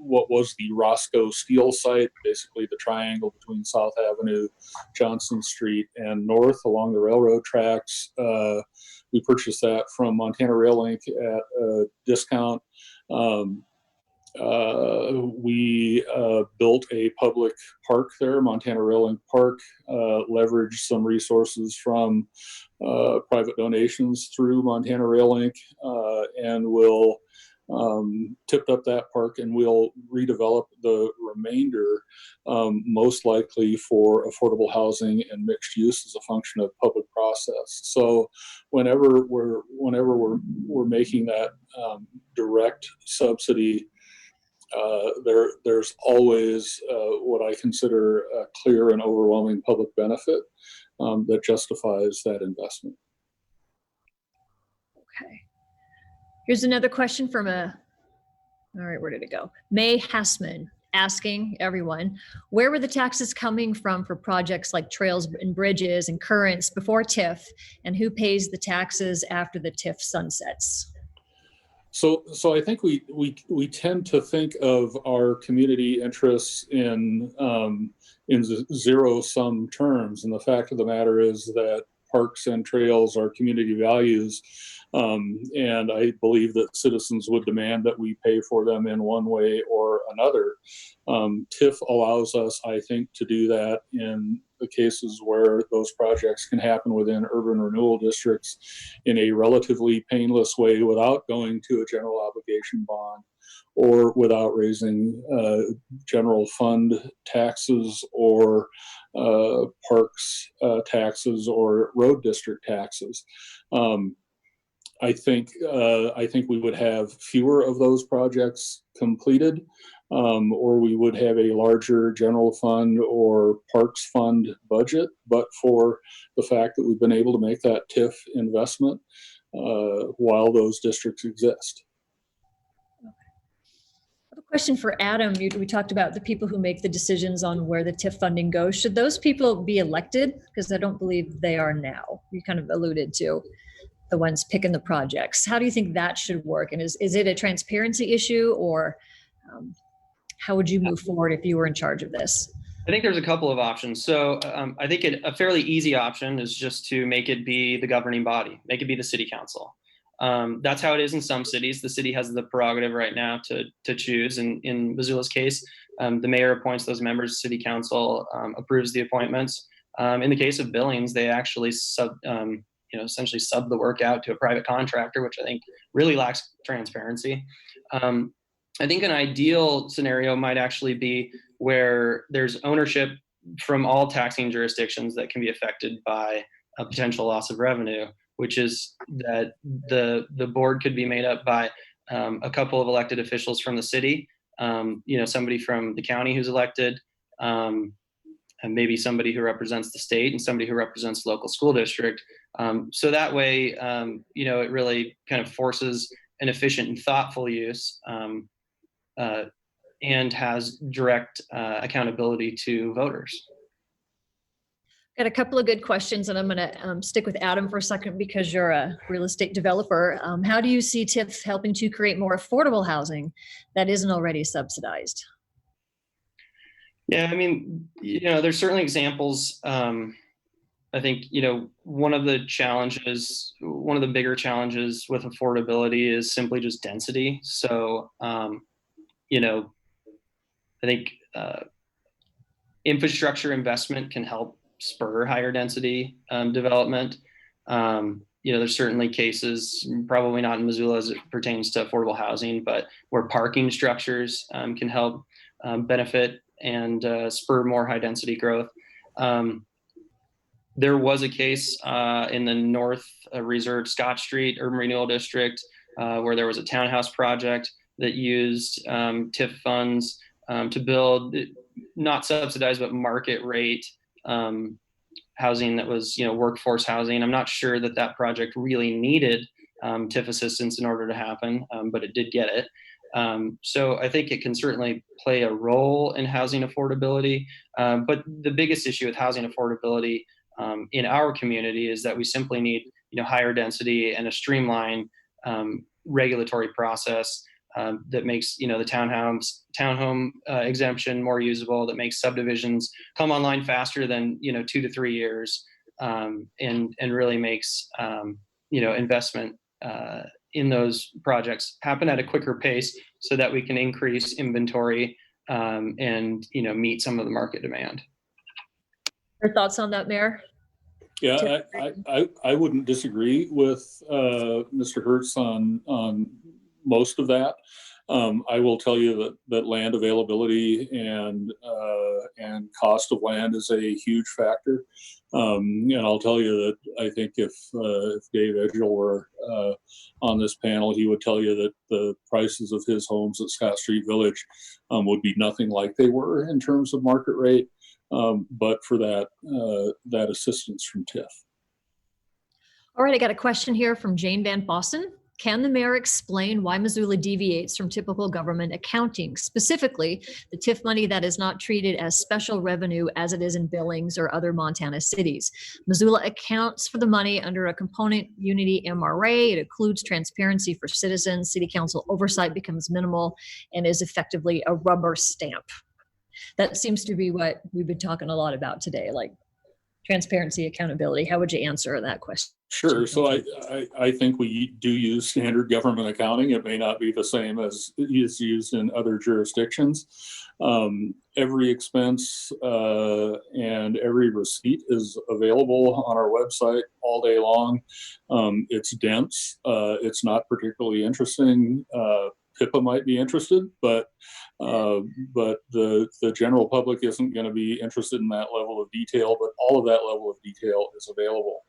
what was the Roscoe Steel site, basically the triangle between South Avenue, Johnson Street, and North along the railroad tracks. We purchased that from Montana Rail Link at a discount. We built a public park there, Montana Rail Link Park, leveraged some resources from private donations through Montana Rail Link, and will tipped up that park, and we'll redevelop the remainder, most likely for affordable housing and mixed use as a function of public process. So whenever we're making that direct subsidy, there's always what I consider a clear and overwhelming public benefit that justifies that investment. Okay. Here's another question from all right, where did it go? May Hassman asking everyone, where were the taxes coming from for projects like trails and bridges and currents before TIF, and who pays the taxes after the TIF sunsets? So I think we tend to think of our community interests in zero-sum terms, and the fact of the matter is that parks and trails are community values. And I believe that citizens would demand that we pay for them in one way or another. TIF allows us, I think, to do that in the cases where those projects can happen within urban renewal districts in a relatively painless way without going to a general obligation bond or without raising general fund taxes or parks taxes or road district taxes. I think we would have fewer of those projects completed, or we would have a larger general fund or parks fund budget. But for the fact that we've been able to make that TIF investment while those districts exist. I have a question for Adam. We talked about the people who make the decisions on where the TIF funding goes. Should those people be elected? Because I don't believe they are now. You kind of alluded to the ones picking the projects. How do you think that should work? And is it a transparency issue, or how would you move forward if you were in charge of this? I think there's a couple of options. So I think a fairly easy option is just to make it be the governing body, make it be the city council. That's how it is in some cities. The city has the prerogative right now to choose. And in Missoula's case, the mayor appoints those members, city council approves the appointments. In the case of Billings, they actually essentially sub the work out to a private contractor, which I think really lacks transparency. I think an ideal scenario might actually be where there's ownership from all taxing jurisdictions that can be affected by a potential loss of revenue, which is that the board could be made up by a couple of elected officials from the city, somebody from the county who's elected, and maybe somebody who represents the state and somebody who represents the local school district. So that way, it really kind of forces an efficient and thoughtful use and has direct accountability to voters. Got a couple of good questions, and I'm going to stick with Adam for a second because you're a real estate developer. How do you see TIF helping to create more affordable housing that isn't already subsidized? Yeah, I mean, there's certainly examples. I think, one of the bigger challenges with affordability is simply just density. So, I think infrastructure investment can help spur higher density development. There's certainly cases, probably not in Missoula as it pertains to affordable housing, but where parking structures can help benefit and spur more high density growth. There was a case in the North Reserve Scott Street Urban Renewal District where there was a townhouse project that used TIF funds to build not subsidized but market rate housing that was workforce housing. I'm not sure that project really needed TIF assistance in order to happen, but it did get it. So I think it can certainly play a role in housing affordability. But the biggest issue with housing affordability in our community is that we simply need higher density and a streamlined regulatory process that makes the townhome exemption more usable, that makes subdivisions come online faster than 2 to 3 years, and really makes investment in those projects happen at a quicker pace so that we can increase inventory and meet some of the market demand. Your thoughts on that, Mayor? Yeah, I wouldn't disagree with Mr. Hertz on most of that. I will tell you that land availability and cost of land is a huge factor. And I'll tell you that I think if Dave Edgell were on this panel, he would tell you that the prices of his homes at Scott Street Village would be nothing like they were in terms of market rate, but for that assistance from TIF. All right, I got a question here from Jane Van Boston. Can the mayor explain why Missoula deviates from typical government accounting, specifically the TIF money that is not treated as special revenue as it is in Billings or other Montana cities? Missoula accounts for the money under a component unity MRA. It includes transparency for citizens. City council oversight becomes minimal and is effectively a rubber stamp. That seems to be what we've been talking a lot about today, like transparency, accountability. How would you answer that question? Sure. So I think we do use standard government accounting. It may not be the same as is used in other jurisdictions. Every expense and every receipt is available on our website all day long. It's dense. It's not particularly interesting. PIPA might be interested, but the general public isn't going to be interested in that level of detail. But all of that level of detail is available.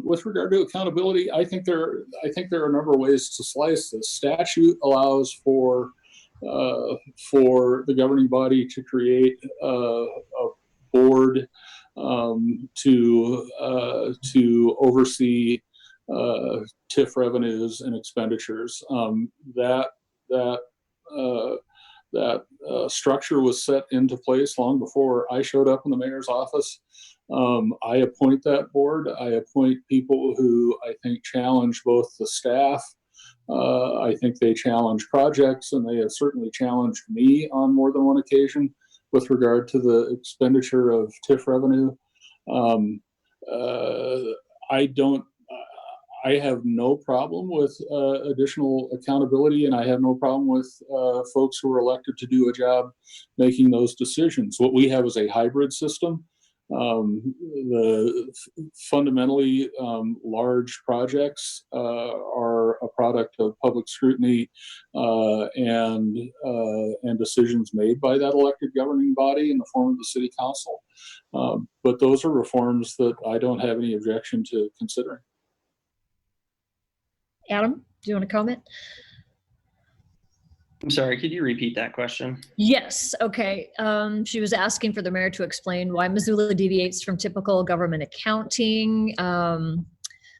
With regard to accountability, I think there are a number of ways to slice this. Statute allows for the governing body to create a board to oversee TIF revenues and expenditures. That structure was set into place long before I showed up in the mayor's office. I appoint that board. I appoint people who I think challenge both the staff. I think they challenge projects, and they have certainly challenged me on more than one occasion with regard to the expenditure of TIF revenue. I have no problem with additional accountability, and I have no problem with folks who are elected to do a job making those decisions. What we have is a hybrid system. Fundamentally, large projects are a product of public scrutiny and decisions made by that elected governing body in the form of the city council. But those are reforms that I don't have any objection to considering. Adam, do you want to comment? I'm sorry, could you repeat that question? Yes. Okay. She was asking for the mayor to explain why Missoula deviates from typical government accounting,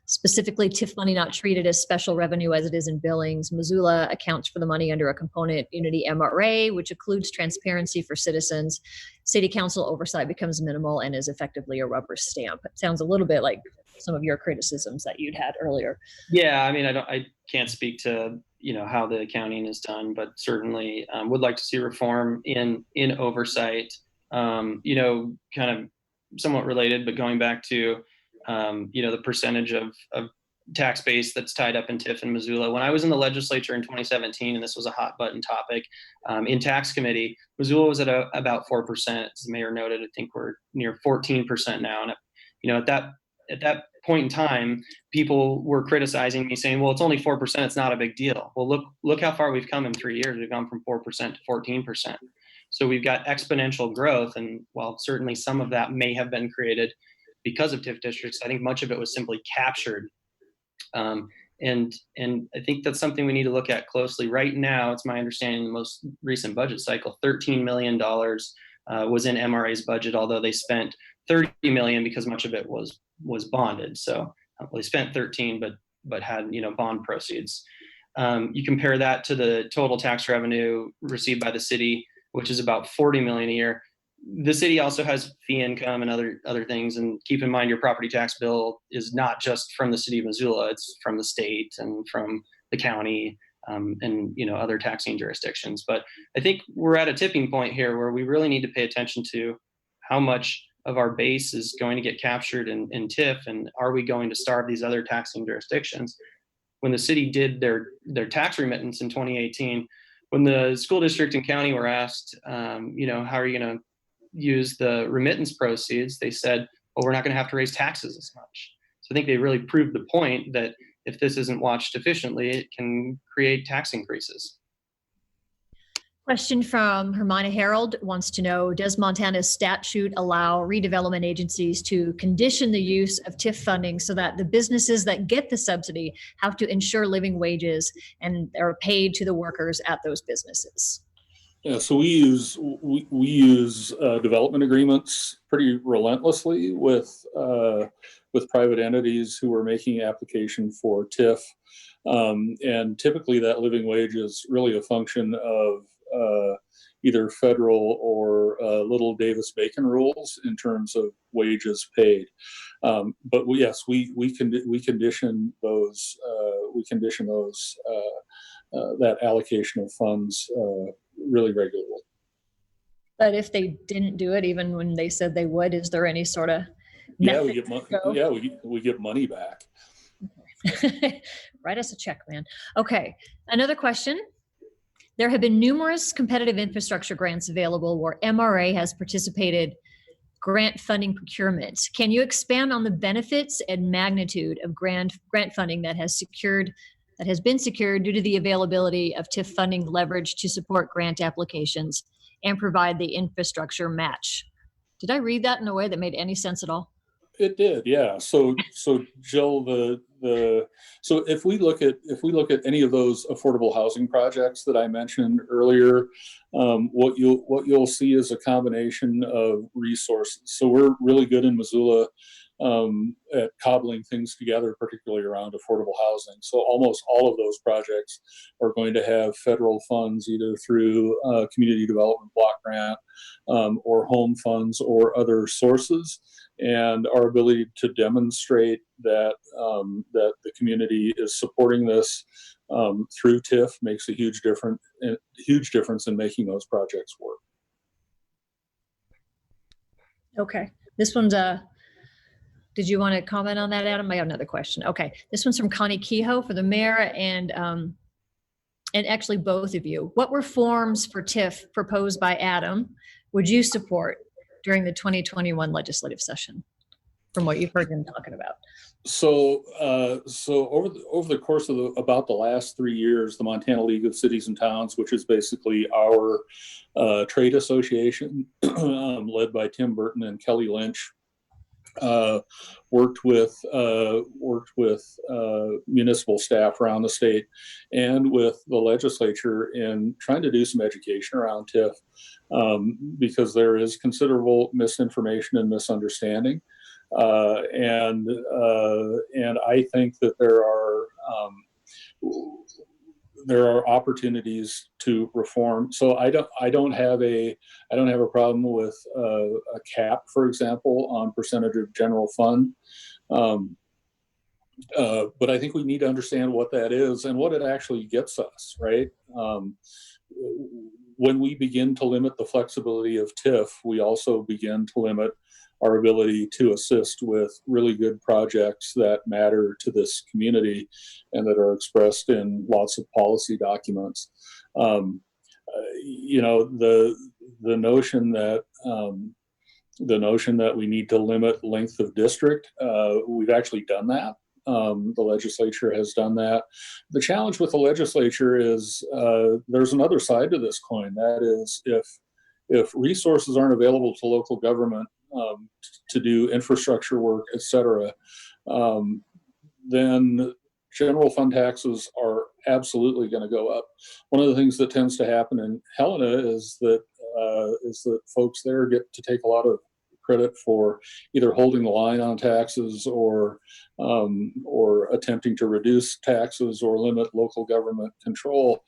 specifically TIF money not treated as special revenue as it is in billings. Missoula accounts for the money under a component unity MRA, which includes transparency for citizens. City council oversight becomes minimal and is effectively a rubber stamp. It sounds a little bit like some of your criticisms that you'd had earlier. Yeah, I mean, I can't speak to how the accounting is done, but certainly would like to see reform in oversight. Kind of somewhat related, but going back to the percentage of tax base that's tied up in TIF in Missoula. When I was in the legislature in 2017, and this was a hot button topic in tax committee, Missoula was at about 4%. As the mayor noted, I think we're near 14% now. And at that point in time, people were criticizing me, saying, "Well, it's only 4%. It's not a big deal." Well, look how far we've come in 3 years. We've gone from 4% to 14%. So we've got exponential growth. And while certainly some of that may have been created because of TIF districts, I think much of it was simply captured. And I think that's something we need to look at closely. Right now, it's my understanding in the most recent budget cycle, $13 million was in MRA's budget, although they spent $30 million because much of it was bonded. So they spent 13, but had bond proceeds. You compare that to the total tax revenue received by the city, which is about $40 million a year. The city also has fee income and other things. And keep in mind, your property tax bill is not just from the city of Missoula; it's from the state and from the county and other taxing jurisdictions. But I think we're at a tipping point here where we really need to pay attention to how much of our base is going to get captured in TIF, and are we going to starve these other taxing jurisdictions? When the city did their tax remittance in 2018, when the school district and county were asked, how are you going to use the remittance proceeds, they said, well, we're not going to have to raise taxes as much. So I think they really proved the point that if this isn't watched efficiently, it can create tax increases. Question from Hermione Harold wants to know, does Montana's statute allow redevelopment agencies to condition the use of TIF funding so that the businesses that get the subsidy have to ensure living wages and are paid to the workers at those businesses? Yeah, so we use development agreements pretty relentlessly with private entities who are making application for TIF, and typically that living wage is really a function of either federal or little Davis-Bacon rules in terms of wages paid. But yes, we condition those that allocation of funds really regularly. But if they didn't do it, even when they said they would, is there any sort of Yeah, method we get to go? yeah, we get money back. Write us a check, man. Okay, another question. There have been numerous competitive infrastructure grants available where MRA has participated grant funding procurement. Can you expand on the benefits and magnitude of grant funding that has been secured due to the availability of TIF funding leverage to support grant applications and provide the infrastructure match? Did I read that in a way that made any sense at all? It did, yeah. So Jill, so if we look at any of those affordable housing projects that I mentioned earlier, what you'll see is a combination of resources. So we're really good in Missoula at cobbling things together, particularly around affordable housing. So almost all of those projects are going to have federal funds, either through community development block grant or home funds or other sources. And our ability to demonstrate that that the community is supporting this through TIF makes a huge difference in making those projects work. Okay, this one's did you want to comment on that, Adam? I have another question. Okay, this one's from Connie Kehoe for the mayor and actually both of you. What reforms for TIF proposed by Adam would you support during the 2021 legislative session, from what you've heard him talking about? So over the course of about the last 3 years, the Montana League of Cities and Towns, which is basically our trade association, led by Tim Burton and Kelly Lynch, worked with municipal staff around the state and with the legislature in trying to do some education around TIF, because there is considerable misinformation and misunderstanding, and I think that there are opportunities to reform. So I don't have a problem with a cap, for example, on percentage of general fund. But I think we need to understand what that is and what it actually gets us, right? When we begin to limit the flexibility of TIF, we also begin to limit our ability to assist with really good projects that matter to this community and that are expressed in lots of policy documents. You know, the notion that we need to limit length of district, we've actually done that. The legislature has done that. The challenge with the legislature is there's another side to this coin. That is, if resources aren't available to local government to do infrastructure work, et cetera, then general fund taxes are absolutely going to go up. One of the things that tends to happen in Helena is that folks there get to take a lot of credit for either holding the line on taxes or attempting to reduce taxes or limit local government control,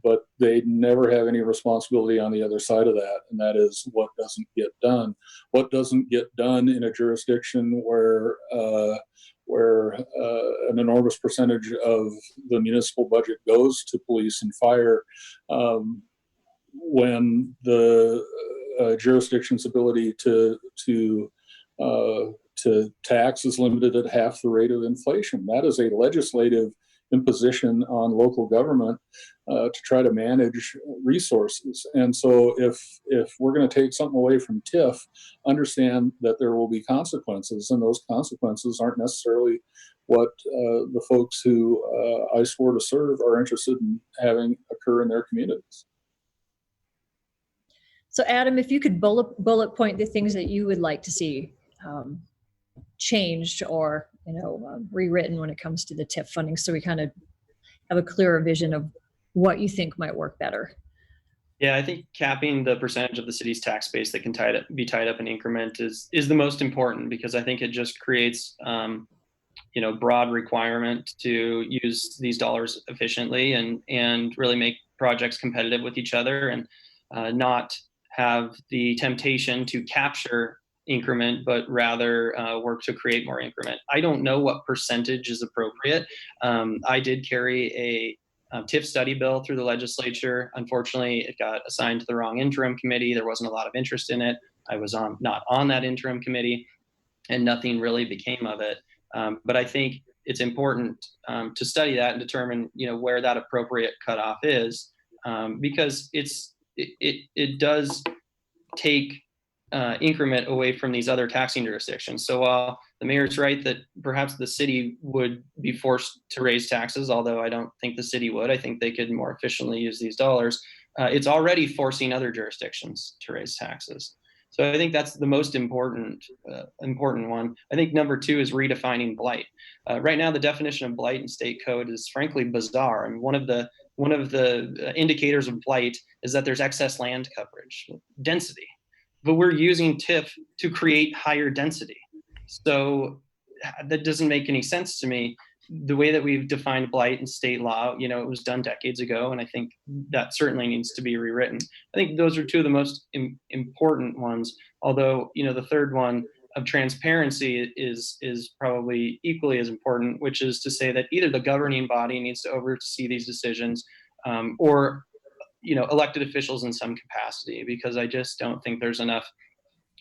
but they never have any responsibility on the other side of that, and that is what doesn't get done. What doesn't get done in a jurisdiction where an enormous percentage of the municipal budget goes to police and fire, when the jurisdiction's ability to tax is limited at half the rate of inflation. That is a legislative imposition on local government to try to manage resources. And so if we're going to take something away from TIF, understand that there will be consequences, and those consequences aren't necessarily what the folks who I swore to serve are interested in having occur in their communities. So Adam, if you could bullet point the things that you would like to see changed or rewritten when it comes to the TIF funding, so we kind of have a clearer vision of what you think might work better. Yeah, I think capping the percentage of the city's tax base that can be tied up in increment is the most important, because I think it just creates broad requirement to use these dollars efficiently and really make projects competitive with each other, and not have the temptation to capture increment, but rather work to create more increment. I don't know what percentage is appropriate. I did carry a TIF study bill through the legislature. Unfortunately, it got assigned to the wrong interim committee. There wasn't a lot of interest in it. I was not on that interim committee, and nothing really became of it. But I think it's important to study that and determine, where that appropriate cutoff is, because it does take increment away from these other taxing jurisdictions. So while the mayor's right that perhaps the city would be forced to raise taxes, although I don't think the city would, I think they could more efficiently use these dollars. It's already forcing other jurisdictions to raise taxes. So I think that's the most important one. I think number two is redefining blight. Right now, the definition of blight in state code is frankly bizarre. And one of the indicators of blight is that there's excess land coverage, density. But we're using TIF to create higher density. So that doesn't make any sense to me. The way that we've defined blight in state law, it was done decades ago, and I think that certainly needs to be rewritten. I think those are two of the most important ones, although, the third one of transparency is probably equally as important, which is to say that either the governing body needs to oversee these decisions, or elected officials in some capacity, because I just don't think there's enough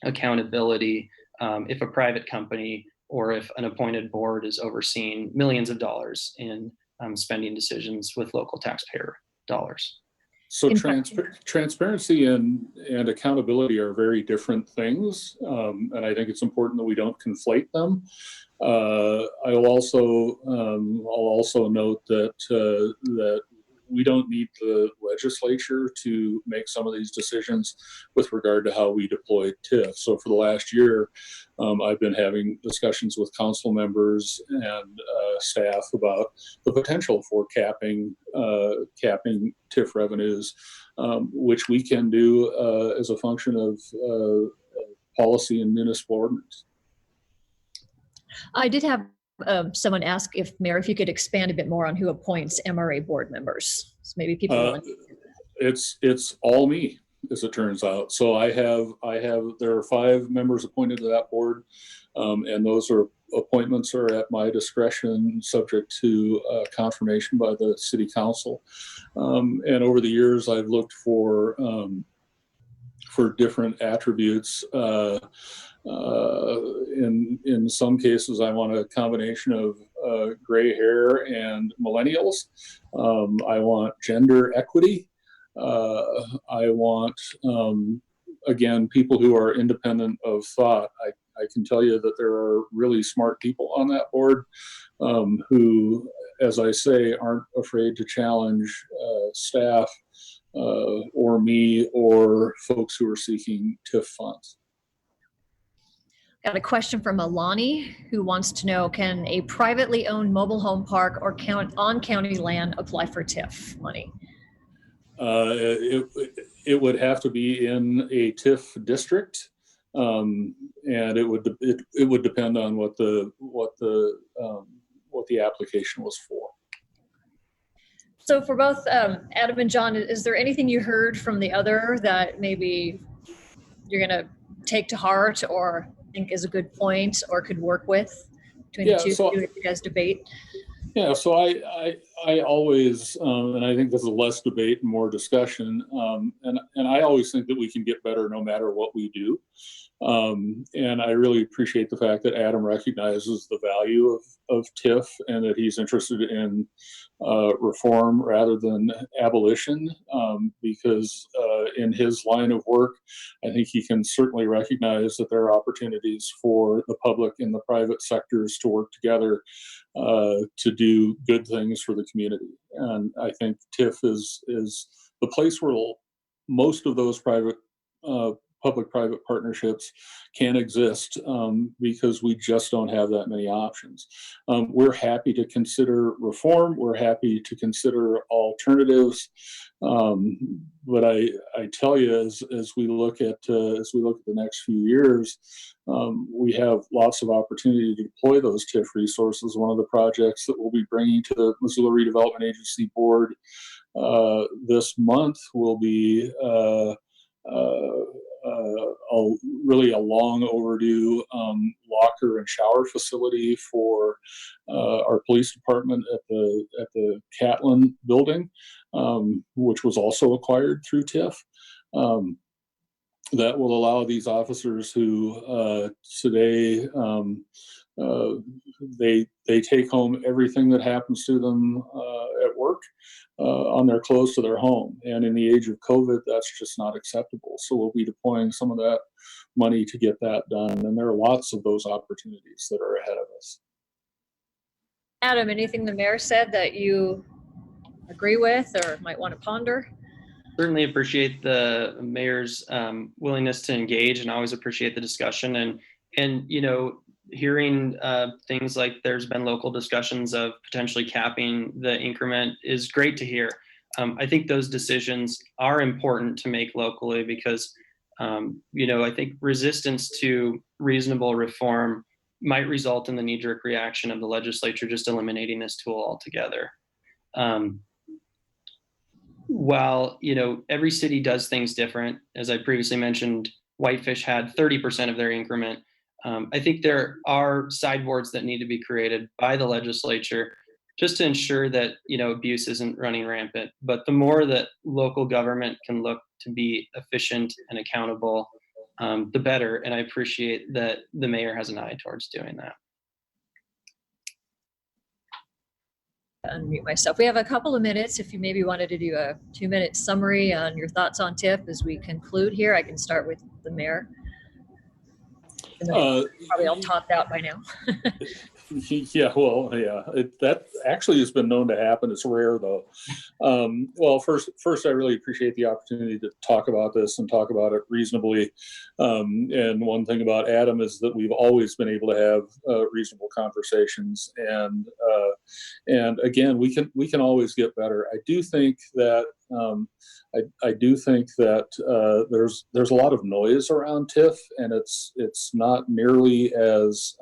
accountability if a private company or if an appointed board is overseeing millions of dollars in spending decisions with local taxpayer dollars. So transparency and accountability are very different things, and I think it's important that we don't conflate them. I'll also note that we don't need the legislature to make some of these decisions with regard to how we deploy TIF. So for the last year, I've been having discussions with council members and staff about the potential for capping TIF revenues, which we can do as a function of policy and municipal ordinance. I did have someone ask Mayor, if you could expand a bit more on who appoints MRA board members. So maybe people it's all me, as it turns out. So there are 5 members appointed to that board, and those appointments are at my discretion, subject to confirmation by the city council. And over the years, I've looked for different attributes. In some cases, I want a combination of gray hair and millennials. I want gender equity. I want, again, people who are independent of thought. I can tell you that there are really smart people on that board who, as I say, aren't afraid to challenge staff or me or folks who are seeking TIF funds. Got a question from Alani, who wants to know, can a privately owned mobile home park or on county land apply for TIF money? It would have to be in a TIF district, and it would depend on what the application was for. So for both Adam and John, is there anything you heard from the other that maybe you're going to take to heart or think is a good point or could work with between the two of you if you guys debate? Yeah, so I always, and I think this is less debate and more discussion, and I always think that we can get better no matter what we do. And I really appreciate the fact that Adam recognizes the value of TIF and that he's interested in reform rather than abolition, because in his line of work, I think he can certainly recognize that there are opportunities for the public and the private sectors to work together to do good things for the community. And I think TIF is the place where most of those public-private partnerships can exist, because we just don't have that many options. We're happy to consider reform. We're happy to consider alternatives. But I tell you, as we look at the next few years, we have lots of opportunity to deploy those TIF resources. One of the projects that we'll be bringing to the Missoula Redevelopment Agency Board this month will be really a long overdue locker and shower facility for our police department at the Catlin building, which was also acquired through TIF. that will allow these officers who today they take home everything that happens to them at work on their close to their home. And in the age of COVID, that's just not acceptable. So we'll be deploying some of that money to get that done. And there are lots of those opportunities that are ahead of us. Adam, anything the mayor said that you agree with or might want to ponder? Certainly appreciate the mayor's willingness to engage, and always appreciate the discussion. And you know, hearing things like there's been local discussions of potentially capping the increment is great to hear. I think those decisions are important to make locally because, you know, I think resistance to reasonable reform might result in the knee-jerk reaction of the legislature just eliminating this tool altogether. While, you know, every city does things different, as I previously mentioned, Whitefish had 30% of their increment. I think there are sideboards that need to be created by the legislature just to ensure that, you know, abuse isn't running rampant. But the more that local government can look to be efficient and accountable, the better. And I appreciate that the mayor has an eye towards doing that. Unmute myself. We have a couple of minutes. If you maybe wanted to do a 2-minute summary on your thoughts on TIF as we conclude here, I can start with the mayor. Probably all topped out by now. Yeah, well, yeah, that actually has been known to happen. It's rare, though. Well, first, I really appreciate the opportunity to talk about this and talk about it reasonably. And one thing about Adam is that we've always been able to have reasonable conversations. And again, we can always get better. I do think that I do think that there's a lot of noise around TIF, and it's not nearly as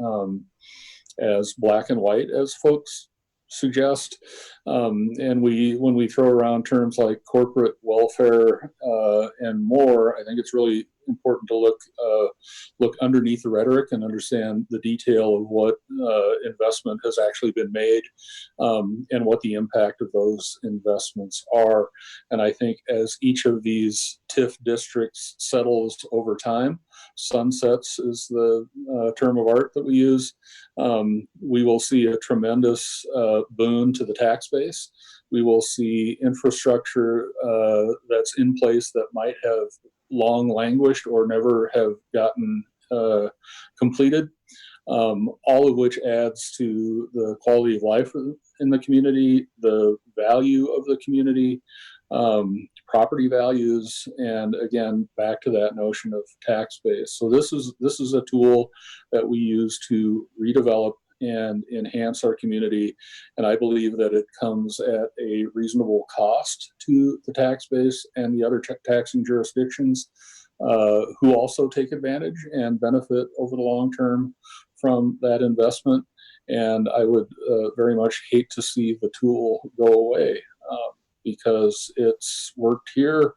black and white as folks suggest. And when we throw around terms like corporate welfare and more, I think it's really important to look underneath the rhetoric and understand the detail of what investment has actually been made and what the impact of those investments are. And I think as each of these TIF districts settles over time, sunsets is the term of art that we use, we will see a tremendous boon to the tax base. We will see infrastructure that's in place that might have long languished or never have gotten completed, all of which adds to the quality of life in the community, the value of the community, property values, and again, back to that notion of tax base. So this is a tool that we use to redevelop and enhance our community. And I believe that it comes at a reasonable cost to the tax base and the other taxing jurisdictions who also take advantage and benefit over the long term from that investment. And I would very much hate to see the tool go away because it's worked here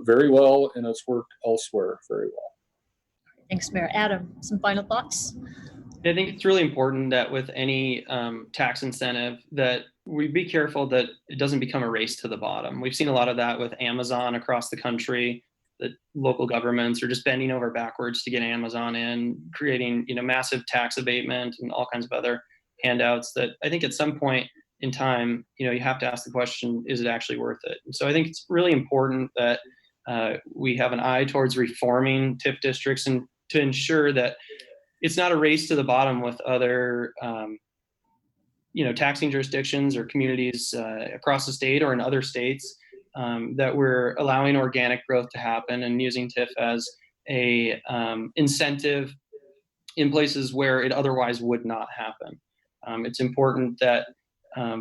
very well and it's worked elsewhere very well. Thanks, Mayor. Adam, some final thoughts? I think it's really important that with any tax incentive that we be careful that it doesn't become a race to the bottom. We've seen a lot of that with Amazon across the country, that local governments are just bending over backwards to get Amazon in, creating, you know, massive tax abatement and all kinds of other handouts that I think at some point in time, you know, you have to ask the question, is it actually worth it? And so I think it's really important that we have an eye towards reforming TIF districts and to ensure that it's not a race to the bottom with other, you know, taxing jurisdictions or communities across the state or in other states, that we're allowing organic growth to happen and using TIF as a incentive in places where it otherwise would not happen. It's important that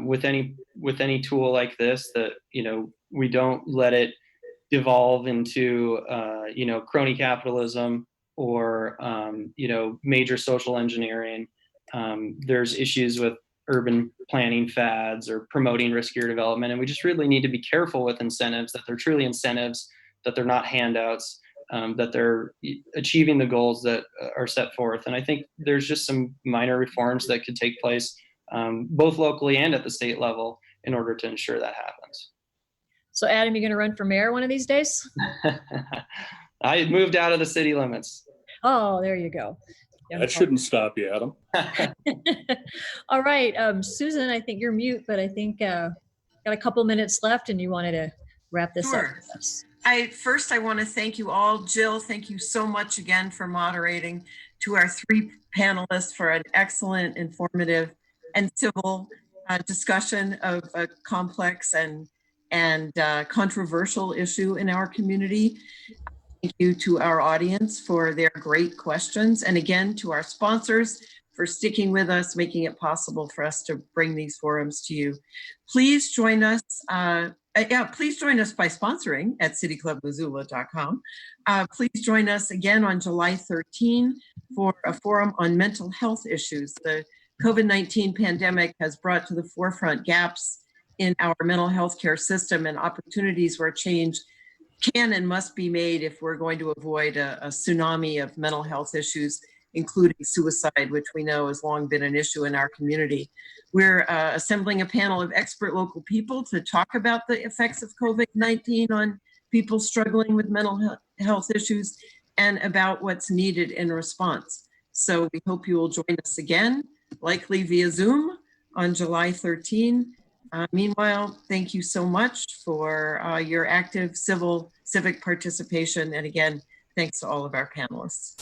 with any tool like this, that, you know, we don't let it devolve into you know, crony capitalism or you know, major social engineering. There's issues with urban planning fads or promoting riskier development, and we just really need to be careful with incentives, that they're truly incentives, that they're not handouts, that they're achieving the goals that are set forth. And I think there's just some minor reforms that could take place both locally and at the state level in order to ensure that happens. So Adam, you going to run for mayor one of these days? I moved out of the city limits. Oh, there you go. That shouldn't stop you, Adam. All right, Susan, I think you're mute, but I think got a couple minutes left and you wanted to wrap this up Sure. with us. I want to thank you all. Jill, thank you so much again for moderating. To our three panelists for an excellent, informative, and civil discussion of a complex and controversial issue in our community. Thank you to our audience for their great questions. And again, to our sponsors for sticking with us, making it possible for us to bring these forums to you. Please join us. Please join us by sponsoring at cityclubmissoula.com. Please join us again on July 13 for a forum on mental health issues. The COVID-19 pandemic has brought to the forefront gaps in our mental health care system and opportunities where change can and must be made if we're going to avoid a tsunami of mental health issues, including suicide, which we know has long been an issue in our community. We're assembling a panel of expert local people to talk about the effects of COVID-19 on people struggling with mental health issues and about what's needed in response. So we hope you will join us again, likely via Zoom on July 13. Meanwhile, thank you so much for your active civic participation. And again, thanks to all of our panelists.